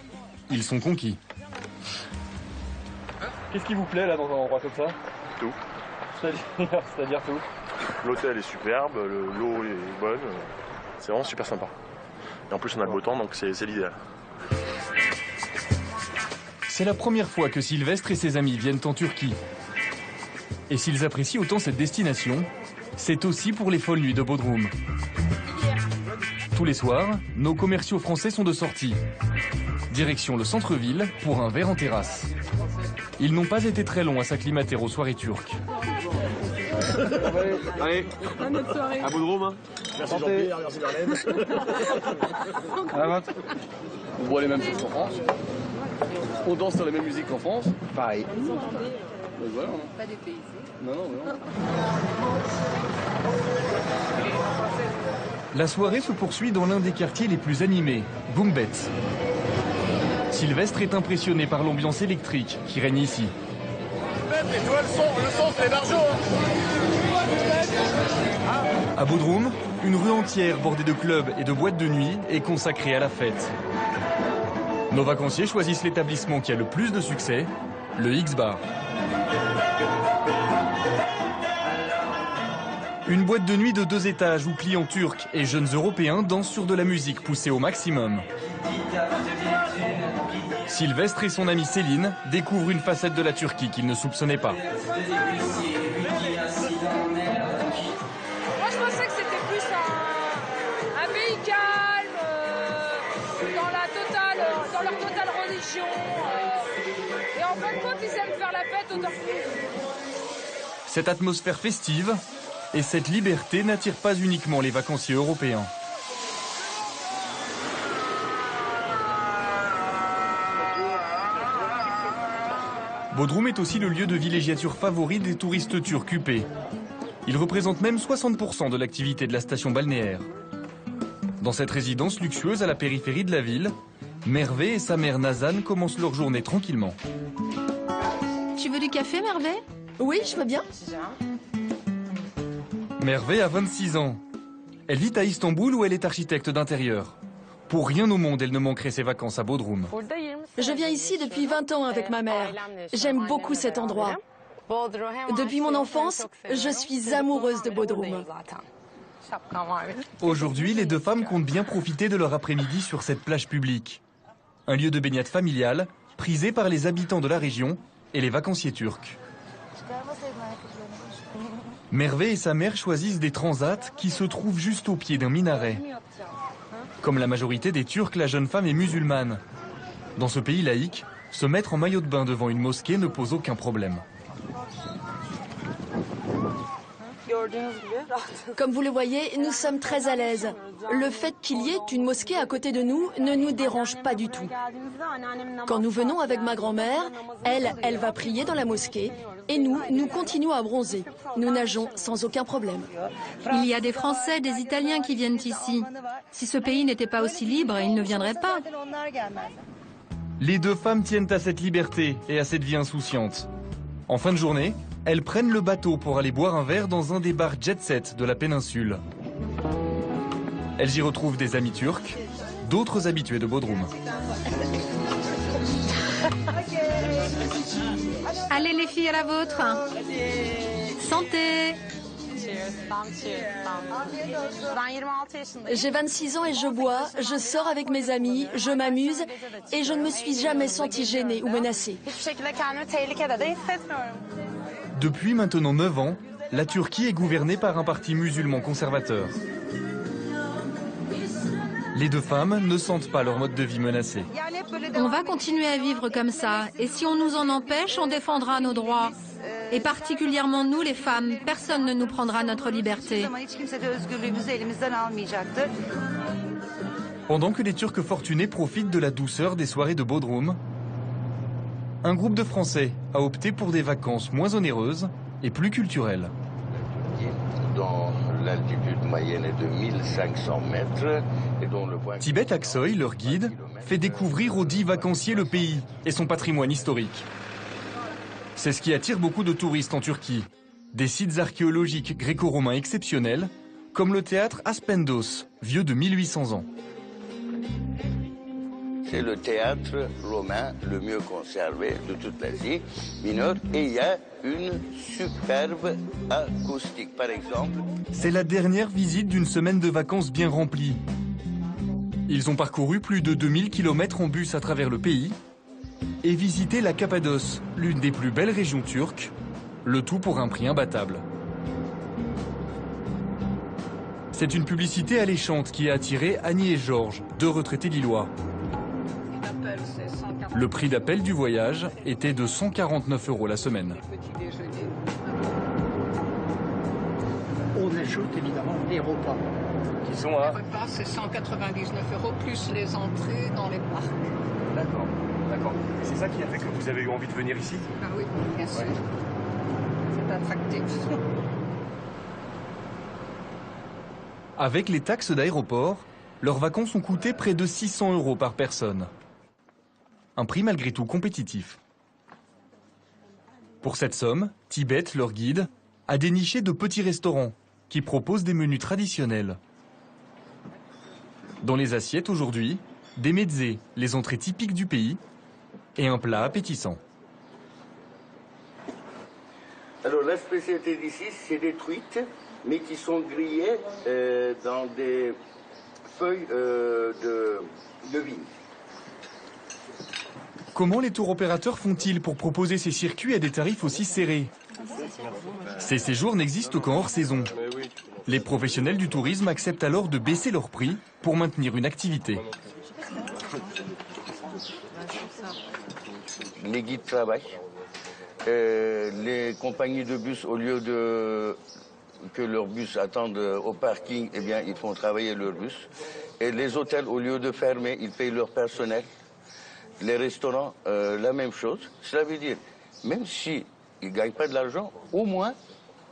Ils sont conquis. Qu'est-ce qui vous plaît là dans un endroit comme ça? Tout. C'est-à-dire tout? L'hôtel est superbe, l'eau est bonne, c'est vraiment super sympa. Et en plus on a le beau temps donc c'est l'idéal. C'est la première fois que Sylvestre et ses amis viennent en Turquie. Et s'ils apprécient autant cette destination, c'est aussi pour les folles nuits de Bodrum. Tous les soirs, nos commerciaux français sont de sortie. Direction le centre-ville pour un verre en terrasse. Ils n'ont pas été très longs à s'acclimater aux soirées turques. Allez, à Bodrum. Hein. Merci Jean-Pierre, merci Marlène. À la vôtre. On boit les mêmes choses qu'en France. On danse sur la même musique qu'en France. Pareil. Voilà, non. Pas dépaysé. Non. La soirée se poursuit dans l'un des quartiers les plus animés, Gumbet. Sylvestre est impressionné par l'ambiance électrique qui règne ici. Et tu vois le son c'est l'argent. À Bodrum, une rue entière bordée de clubs et de boîtes de nuit est consacrée à la fête. Nos vacanciers choisissent l'établissement qui a le plus de succès, le X-Bar. Une boîte de nuit de 2 étages où clients turcs et jeunes européens dansent sur de la musique poussée au maximum. Sylvestre et son amie Céline découvrent une facette de la Turquie qu'ils ne soupçonnaient pas. Moi, je pensais que c'était plus un pays calme, dans leur totale religion. Et en fin de compte, ils aiment faire la fête autant que nous. Cette atmosphère festive et cette liberté n'attirent pas uniquement les vacanciers européens. Bodrum est aussi le lieu de villégiature favori des touristes turcs huppés. Il représente même 60% de l'activité de la station balnéaire. Dans cette résidence luxueuse à la périphérie de la ville, Merve et sa mère Nazan commencent leur journée tranquillement. Tu veux du café, Merve? Oui, je veux bien. Merve a 26 ans. Elle vit à Istanbul où elle est architecte d'intérieur. Pour rien au monde, elle ne manquerait ses vacances à Bodrum. Je viens ici depuis 20 ans avec ma mère. J'aime beaucoup cet endroit. Depuis mon enfance, je suis amoureuse de Bodrum. Aujourd'hui, les 2 femmes comptent bien profiter de leur après-midi sur cette plage publique. Un lieu de baignade familiale, prisé par les habitants de la région et les vacanciers turcs. Merve et sa mère choisissent des transats qui se trouvent juste au pied d'un minaret. Comme la majorité des Turcs, la jeune femme est musulmane. Dans ce pays laïque, se mettre en maillot de bain devant une mosquée ne pose aucun problème. Comme vous le voyez, nous sommes très à l'aise. Le fait qu'il y ait une mosquée à côté de nous ne nous dérange pas du tout. Quand nous venons avec ma grand-mère, elle va prier dans la mosquée et nous continuons à bronzer. Nous nageons sans aucun problème. Il y a des Français, des Italiens qui viennent ici. Si ce pays n'était pas aussi libre, ils ne viendraient pas. Les deux femmes tiennent à cette liberté et à cette vie insouciante. En fin de journée, elles prennent le bateau pour aller boire un verre dans un des bars jet-set de la péninsule. Elles y retrouvent des amis turcs, d'autres habitués de Bodrum. Allez les filles, à la vôtre. Santé. J'ai 26 ans et je bois, je sors avec mes amis, je m'amuse et je ne me suis jamais sentie gênée ou menacée. Depuis maintenant 9 ans, la Turquie est gouvernée par un parti musulman conservateur. Les deux femmes ne sentent pas leur mode de vie menacé. On va continuer à vivre comme ça. Et si on nous en empêche, on défendra nos droits. Et particulièrement nous, les femmes, personne ne nous prendra notre liberté. Pendant que les Turcs fortunés profitent de la douceur des soirées de Bodrum, un groupe de Français a opté pour des vacances moins onéreuses et plus culturelles. Dont l'altitude moyenne est de 1500 mètres et dont le point... Tibet Aksoy, leur guide, fait découvrir aux 10 vacanciers le pays et son patrimoine historique. C'est ce qui attire beaucoup de touristes en Turquie. Des sites archéologiques gréco-romains exceptionnels, comme le théâtre Aspendos, vieux de 1800 ans. C'est le théâtre romain le mieux conservé de toute l'Asie mineure et il y a une superbe acoustique, par exemple. C'est la dernière visite d'une semaine de vacances bien remplie. Ils ont parcouru plus de 2000 km en bus à travers le pays et visité la Cappadoce, l'une des plus belles régions turques, le tout pour un prix imbattable. C'est une publicité alléchante qui a attiré Annie et Georges, deux retraités lillois. Le prix d'appel du voyage était de 149 € la semaine. On ajoute évidemment les repas. Qui sont à... Les repas, c'est 199 € plus les entrées dans les parcs. D'accord, d'accord. Et c'est ça qui a fait que vous avez eu envie de venir ici? Ah oui, bien sûr. C'est attractif. Avec les taxes d'aéroport, leurs vacances ont coûté près de 600 € par personne. Un prix malgré tout compétitif. Pour cette somme, Tibet, leur guide, a déniché de petits restaurants qui proposent des menus traditionnels. Dans les assiettes aujourd'hui, des mezze, les entrées typiques du pays, et un plat appétissant. Alors la spécialité d'ici, c'est des truites, mais qui sont grillées dans des feuilles de vigne. Comment les tours opérateurs font-ils pour proposer ces circuits à des tarifs aussi serrés? Ces séjours n'existent qu'en hors saison. Les professionnels du tourisme acceptent alors de baisser leurs prix pour maintenir une activité. Les guides travaillent. Les compagnies de bus, au lieu que leurs bus attendent au parking, eh bien, ils font travailler leurs bus. Et les hôtels, au lieu de fermer, ils payent leur personnel. Les restaurants, la même chose. Cela veut dire, même s'ils ne gagnent pas de l'argent, au moins,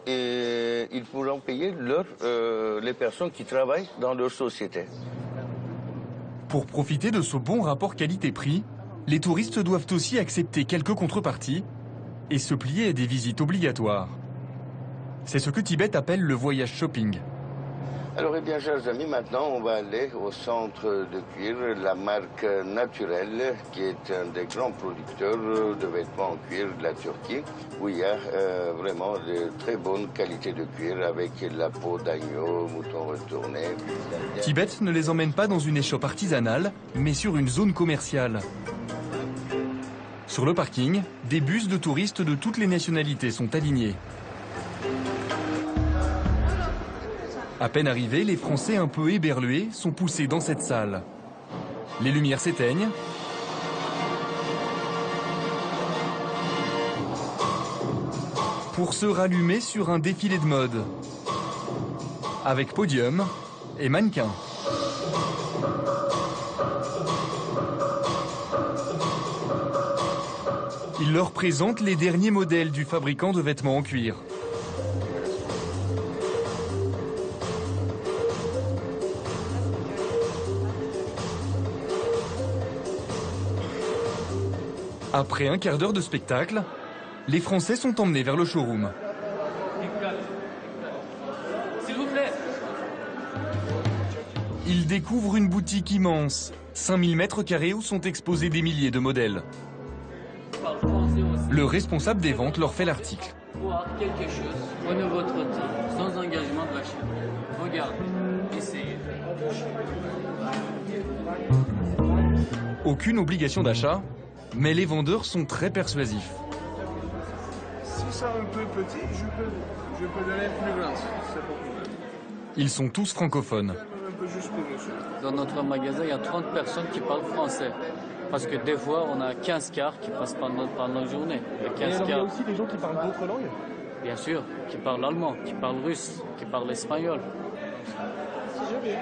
ils pourront payer les personnes qui travaillent dans leur société. Pour profiter de ce bon rapport qualité-prix, les touristes doivent aussi accepter quelques contreparties et se plier à des visites obligatoires. C'est ce que Tibet appelle le voyage shopping. Alors, eh bien, chers amis, maintenant, on va aller au centre de cuir, la marque Naturelle, qui est un des grands producteurs de vêtements en cuir de la Turquie, où il y a vraiment de très bonnes qualités de cuir avec la peau d'agneau, mouton retourné. Tibet ne les emmène pas dans une échoppe artisanale, mais sur une zone commerciale. Sur le parking, des bus de touristes de toutes les nationalités sont alignés. À peine arrivés, les Français un peu éberlués sont poussés dans cette salle. Les lumières s'éteignent. Pour se rallumer sur un défilé de mode. avec podium et mannequin. Il leur présente les derniers modèles du fabricant de vêtements en cuir. Après un quart d'heure de spectacle, les Français sont emmenés vers le showroom. S'il vous plaît. Ils découvrent une boutique immense, 5000 mètres carrés où sont exposés des milliers de modèles. Le responsable des ventes leur fait l'article. Voir quelque chose, prenez votre temps, sans engagement d'achat. Regardez, essayez. Aucune obligation d'achat, mais les vendeurs sont très persuasifs. Si c'est un peu petit, je peux donner plus grand, c'est pas problème. Ils sont tous francophones. Un peu juste pour monsieur. Dans notre magasin, il y a 30 personnes qui parlent français. Parce que des fois, on a 15 cars qui passent par notre journée. Il y a aussi des gens qui parlent d'autres langues? Bien sûr, qui parlent allemand, qui parlent russe, qui parlent espagnol. C'est joli.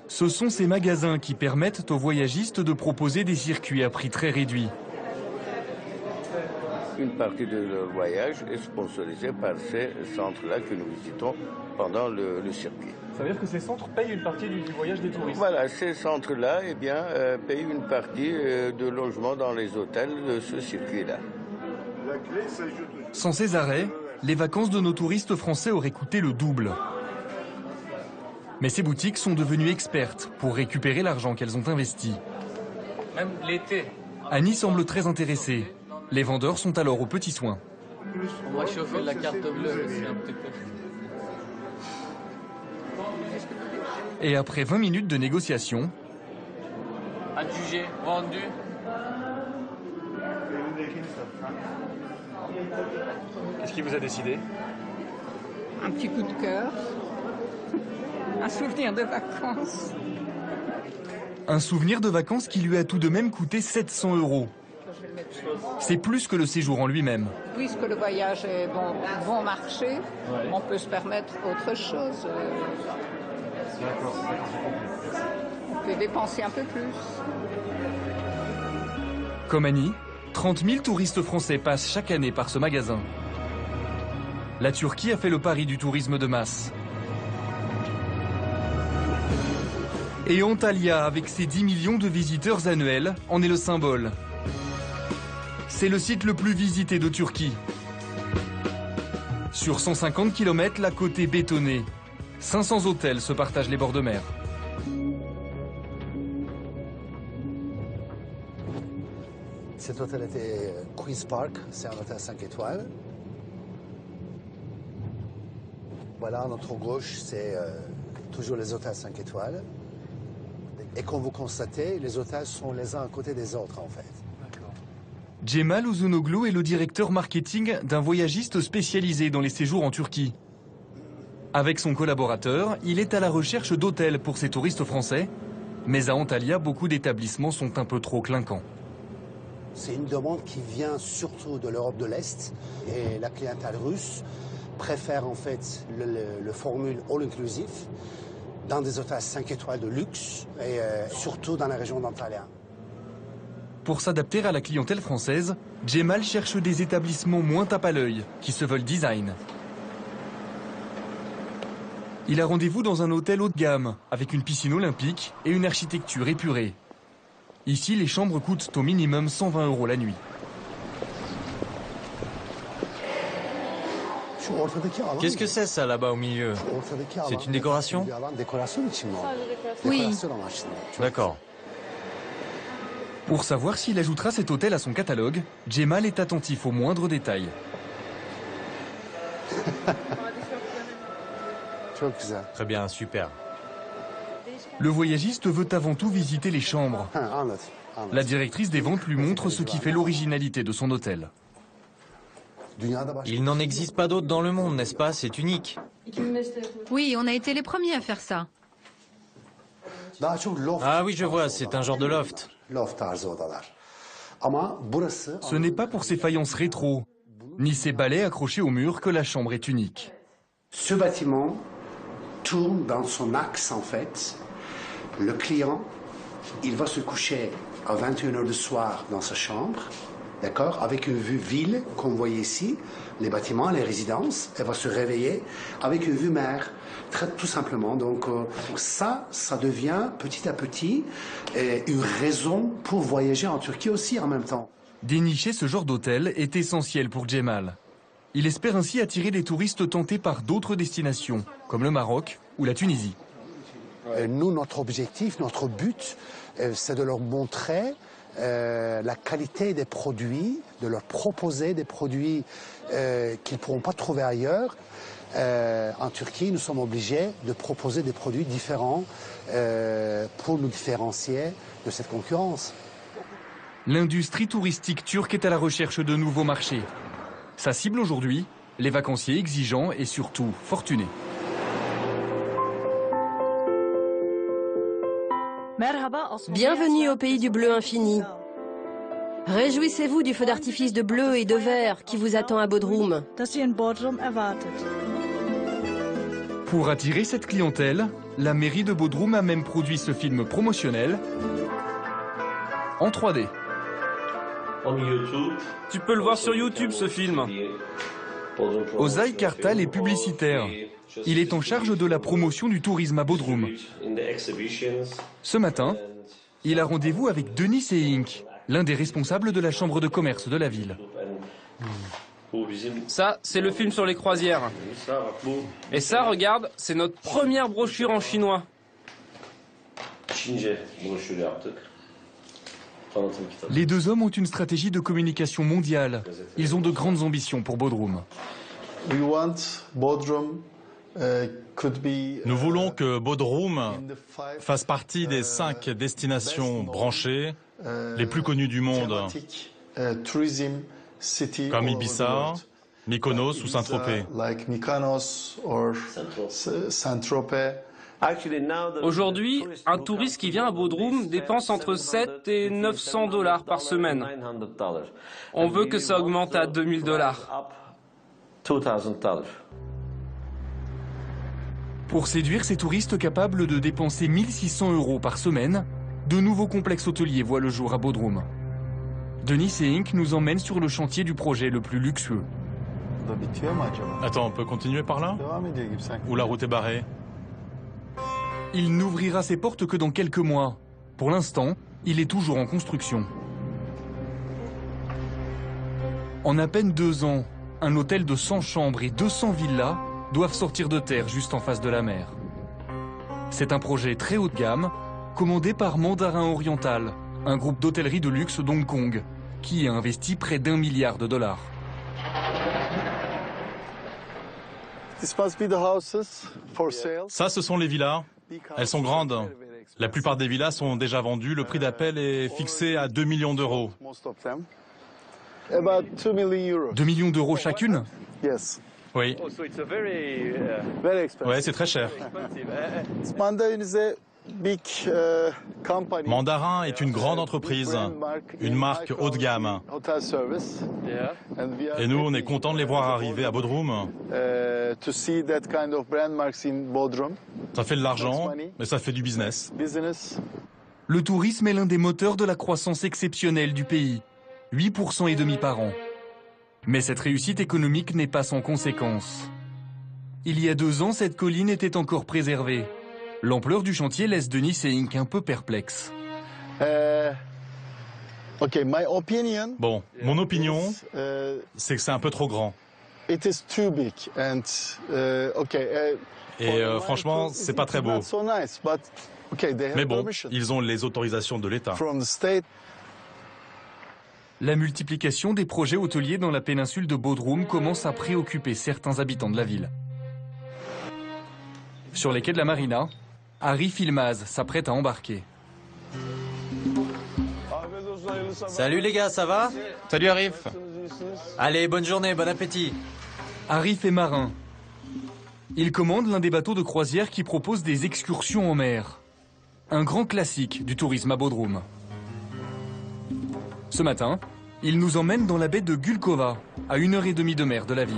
Ce sont ces magasins qui permettent aux voyagistes de proposer des circuits à prix très réduits. Une partie de leur voyage est sponsorisée par ces centres-là que nous visitons pendant le circuit. Ça veut dire que ces centres payent une partie du voyage des touristes? Voilà, ces centres-là payent une partie de logement dans les hôtels de ce circuit-là. Sans ces arrêts, les vacances de nos touristes français auraient coûté le double. Mais ces boutiques sont devenues expertes pour récupérer l'argent qu'elles ont investi. Même l'été. Annie semble très intéressée. Les vendeurs sont alors aux petits soins. On va chauffer la carte bleue aussi un petit peu. Et après 20 minutes de négociation... Adjugé, vendu. Qu'est-ce qui vous a décidé? Un petit coup de cœur. Un souvenir de vacances. Un souvenir de vacances qui lui a tout de même coûté 700 €. C'est plus que le séjour en lui-même. Puisque le voyage est bon marché, on peut se permettre autre chose. On peut dépenser un peu plus. Comme Annie, 30 000 touristes français passent chaque année par ce magasin. La Turquie a fait le pari du tourisme de masse. Et Antalya, avec ses 10 millions de visiteurs annuels, en est le symbole. C'est le site le plus visité de Turquie. Sur 150 km, la côte est bétonnée. 500 hôtels se partagent les bords de mer. Cet hôtel était Queen's Park, c'est un hôtel 5 étoiles. Voilà, à notre gauche, c'est toujours les hôtels 5 étoiles. Et comme vous constatez, les hôtels sont les uns à côté des autres, en fait. Cemal Uzunoglu est le directeur marketing d'un voyagiste spécialisé dans les séjours en Turquie. Avec son collaborateur, il est à la recherche d'hôtels pour ses touristes français. Mais à Antalya, beaucoup d'établissements sont un peu trop clinquants. C'est une demande qui vient surtout de l'Europe de l'Est. Et la clientèle russe préfère en fait le formule all-inclusive dans des hôtels 5 étoiles de luxe et surtout dans la région d'Antalya. Pour s'adapter à la clientèle française, Cemal cherche des établissements moins tape à l'œil, qui se veulent design. Il a rendez-vous dans un hôtel haut de gamme, avec une piscine olympique et une architecture épurée. Ici, les chambres coûtent au minimum 120 € la nuit. Qu'est-ce que c'est ça là-bas au milieu? C'est une décoration? Oui. D'accord. Pour savoir s'il ajoutera cet hôtel à son catalogue, Cemal est attentif aux moindres détails. Très bien, super. Le voyagiste veut avant tout visiter les chambres. La directrice des ventes lui montre ce qui fait l'originalité de son hôtel. Il n'en existe pas d'autres dans le monde, n'est-ce pas? C'est unique. Oui, on a été les premiers à faire ça. Ah oui, je vois, c'est un genre de loft. Ce n'est pas pour ses faïences rétro, ni ses balais accrochés au mur que la chambre est unique. Ce bâtiment tourne dans son axe en fait. Le client, il va se coucher à 21h du soir dans sa chambre, d'accord, avec une vue ville, comme vous voyez ici, les bâtiments, les résidences. Elle va se réveiller avec une vue mer, tout simplement. Donc ça devient petit à petit une raison pour voyager en Turquie aussi en même temps. Dénicher ce genre d'hôtel est essentiel pour Cemal. Il espère ainsi attirer des touristes tentés par d'autres destinations, comme le Maroc ou la Tunisie. Nous, notre objectif, notre but, c'est de leur montrer la qualité des produits, de leur proposer des produits qu'ils ne pourront pas trouver ailleurs. En Turquie, nous sommes obligés de proposer des produits différents pour nous différencier de cette concurrence. L'industrie touristique turque est à la recherche de nouveaux marchés. Sa cible aujourd'hui, les vacanciers exigeants et surtout fortunés. Bienvenue au pays du bleu infini. Réjouissez-vous du feu d'artifice de bleu et de vert qui vous attend à Bodrum. Pour attirer cette clientèle, la mairie de Bodrum a même produit ce film promotionnel en 3D. Tu peux le voir sur YouTube, ce film. Ozay Kartal est publicitaire. Il est en charge de la promotion du tourisme à Bodrum. Ce matin, il a rendez-vous avec Denis Seyink, l'un des responsables de la chambre de commerce de la ville. Ça, c'est le film sur les croisières. Et ça, regarde, c'est notre première brochure en chinois. Les deux hommes ont une stratégie de communication mondiale. Ils ont de grandes ambitions pour Bodrum. Nous voulons que Bodrum fasse partie des 5 destinations branchées les plus connues du monde, comme Ibiza, Mykonos ou Saint-Tropez. Aujourd'hui, un touriste qui vient à Bodrum dépense entre 7 et 900 $ par semaine. On veut que ça augmente à 2000 $. Pour séduire ces touristes capables de dépenser 1600 € par semaine, de nouveaux complexes hôteliers voient le jour à Bodrum. Denis Seyink nous emmène sur le chantier du projet le plus luxueux. Attends, on peut continuer par là? Ou la route est barrée? Il n'ouvrira ses portes que dans quelques mois. Pour l'instant, il est toujours en construction. En à peine 2 ans, un hôtel de 100 chambres et 200 villas doivent sortir de terre juste en face de la mer. C'est un projet très haut de gamme, commandé par Mandarin Oriental, un groupe d'hôtellerie de luxe d'Hong Kong, qui a investi près d'1 milliard $. Ça, ce sont les villas. Elles sont grandes. La plupart des villas sont déjà vendues. Le prix d'appel est fixé à 2 millions €. 2 millions € chacune? Oui. Ouais, c'est très cher. Mandarin est une grande entreprise, une marque haut de gamme. Et nous, on est contents de les voir arriver à Bodrum. Ça fait de l'argent, mais ça fait du business. Le tourisme est l'un des moteurs de la croissance exceptionnelle du pays, 8,5% par an. Mais cette réussite économique n'est pas sans conséquences. Il y a 2 ans, cette colline était encore préservée. L'ampleur du chantier laisse Denis Seyink un peu perplexe. Bon, mon opinion, c'est que c'est un peu trop grand. Et franchement, c'est pas très beau. Mais bon, ils ont les autorisations de l'État. La multiplication des projets hôteliers dans la péninsule de Bodrum commence à préoccuper certains habitants de la ville. Sur les quais de la marina, Arif Ilmaz s'apprête à embarquer. Salut les gars, ça va? Salut Arif. Allez, bonne journée, bon appétit. Arif est marin. Il commande l'un des bateaux de croisière qui propose des excursions en mer. Un grand classique du tourisme à Bodrum. Ce matin, il nous emmène dans la baie de Gulkova, à 1h30 de mer de la ville.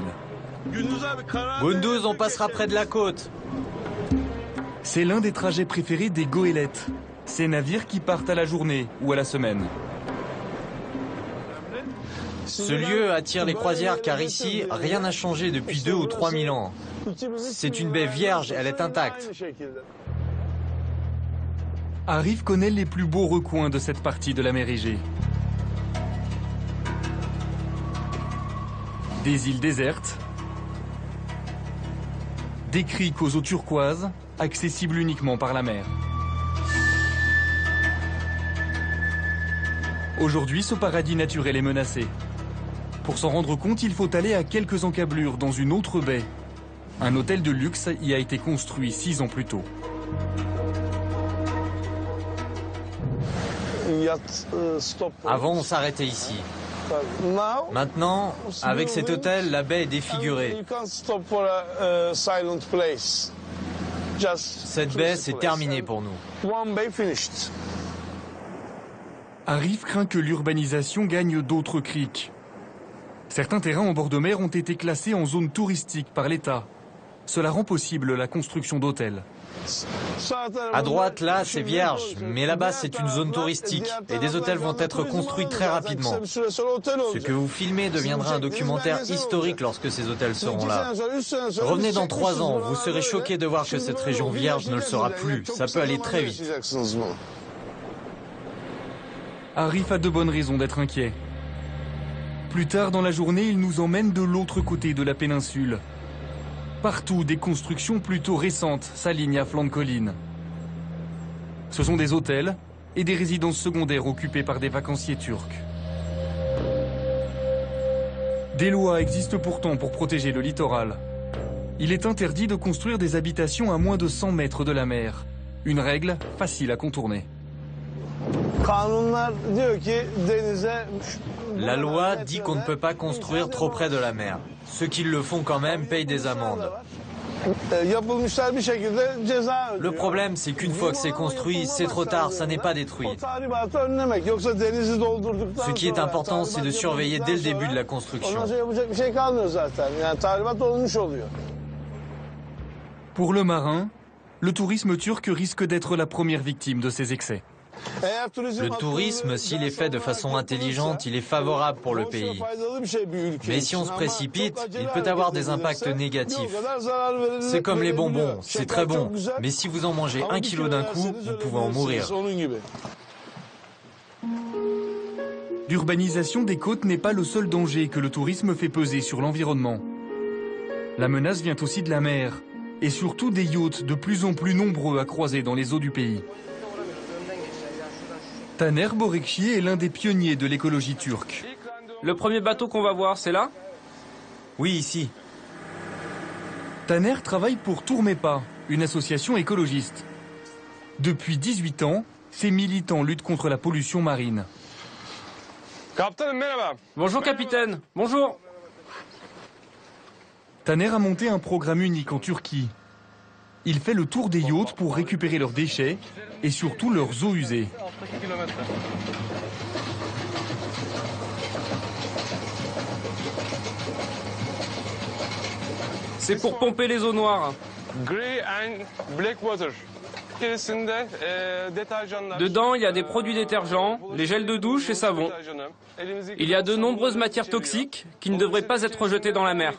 Gunduz, on passera près de la côte. C'est l'un des trajets préférés des goélettes, ces navires qui partent à la journée ou à la semaine. Ce lieu attire les croisières car ici, rien n'a changé depuis 2 ou 3 000 ans. C'est une baie vierge, elle est intacte. Arif connaît les plus beaux recoins de cette partie de la mer Égée. Des îles désertes, des criques aux eaux turquoises, accessibles uniquement par la mer. Aujourd'hui, ce paradis naturel est menacé. Pour s'en rendre compte, il faut aller à quelques encablures dans une autre baie. Un hôtel de luxe y a été construit 6 ans plus tôt. Avant, on s'arrêtait ici. Maintenant, avec cet hôtel, la baie est défigurée. Cette baie, c'est terminé pour nous. Arif craint que l'urbanisation gagne d'autres criques. Certains terrains en bord de mer ont été classés en zone touristique par l'État. Cela rend possible la construction d'hôtels. À droite, là, c'est vierge, mais là-bas, c'est une zone touristique et des hôtels vont être construits très rapidement. Ce que vous filmez deviendra un documentaire historique lorsque ces hôtels seront là. Revenez dans 3 ans, vous serez choqués de voir que cette région vierge ne le sera plus. Ça peut aller très vite. Arif a de bonnes raisons d'être inquiet. Plus tard dans la journée, il nous emmène de l'autre côté de la péninsule. Partout, des constructions plutôt récentes s'alignent à flanc de colline. Ce sont des hôtels et des résidences secondaires occupées par des vacanciers turcs. Des lois existent pourtant pour protéger le littoral. Il est interdit de construire des habitations à moins de 100 mètres de la mer. Une règle facile à contourner. La loi dit qu'on ne peut pas construire trop près de la mer. Ceux qui le font quand même payent des amendes. Le problème, c'est qu'une fois que c'est construit, c'est trop tard, ça n'est pas détruit. Ce qui est important, c'est de surveiller dès le début de la construction. Pour le marin, le tourisme turc risque d'être la première victime de ces excès. Le tourisme, s'il est fait de façon intelligente, il est favorable pour le pays. Mais si on se précipite, il peut avoir des impacts négatifs. C'est comme les bonbons, c'est très bon. Mais si vous en mangez 1 kilo d'un coup, vous pouvez en mourir. L'urbanisation des côtes n'est pas le seul danger que le tourisme fait peser sur l'environnement. La menace vient aussi de la mer, et surtout des yachts de plus en plus nombreux à croiser dans les eaux du pays. Taner Borekçi est l'un des pionniers de l'écologie turque. Le premier bateau qu'on va voir, c'est là? Oui, ici. Taner travaille pour Tourmepa, une association écologiste. Depuis 18 ans, ces militants luttent contre la pollution marine. Bonjour capitaine, bonjour. Taner a monté un programme unique en Turquie. Il fait le tour des yachts pour récupérer leurs déchets et surtout leurs eaux usées. C'est pour pomper les eaux noires. Dedans, il y a des produits détergents, les gels de douche et savon. Il y a de nombreuses matières toxiques qui ne devraient pas être jetées dans la mer.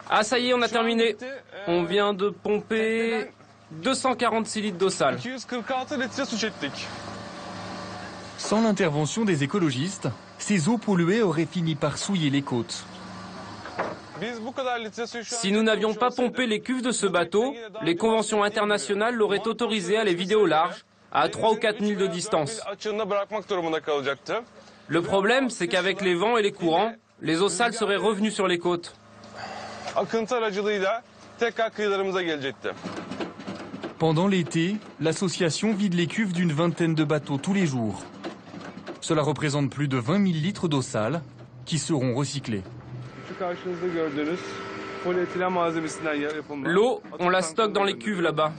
Ah ça y est, on a terminé. On vient de pomper 246 litres d'eau sale. Sans l'intervention des écologistes, ces eaux polluées auraient fini par souiller les côtes. Si nous n'avions pas pompé les cuves de ce bateau, les conventions internationales l'auraient autorisé à les vider au large, à 3 ou 4 milles de distance. Le problème, c'est qu'avec les vents et les courants, les eaux sales seraient revenues sur les côtes. Pendant l'été, l'association vide les cuves d'une vingtaine de bateaux tous les jours. Cela représente plus de 20 000 litres d'eau sale qui seront recyclés. L'eau, on la stocke dans les cuves là-bas.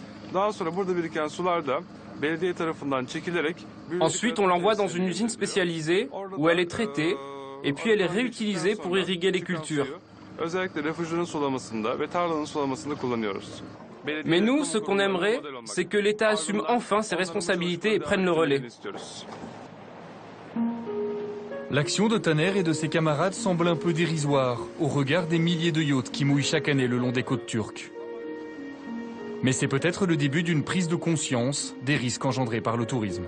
Ensuite, on l'envoie dans une usine spécialisée où elle est traitée et puis elle est réutilisée pour irriguer les cultures. Özellikle refüjlerin sulamasında ve tarlanın sulamasında kullanıyoruz. Mais nous, ce qu'on aimerait, c'est que l'État assume enfin ses responsabilités et prenne le relais. L'action de Taner et de ses camarades semble un peu dérisoire au regard des milliers de yachts qui mouillent chaque année le long des côtes turques. Mais c'est peut-être le début d'une prise de conscience des risques engendrés par le tourisme.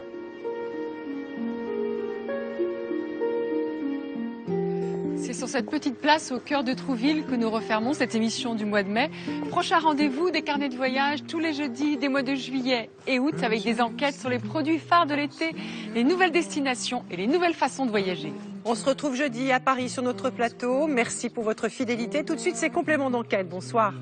C'est sur cette petite place au cœur de Trouville que nous refermons cette émission du mois de mai. Prochain rendez-vous des carnets de voyage tous les jeudis des mois de juillet et août avec des enquêtes sur les produits phares de l'été, les nouvelles destinations et les nouvelles façons de voyager. On se retrouve jeudi à Paris sur notre plateau. Merci pour votre fidélité. Tout de suite, c'est complément d'enquête. Bonsoir.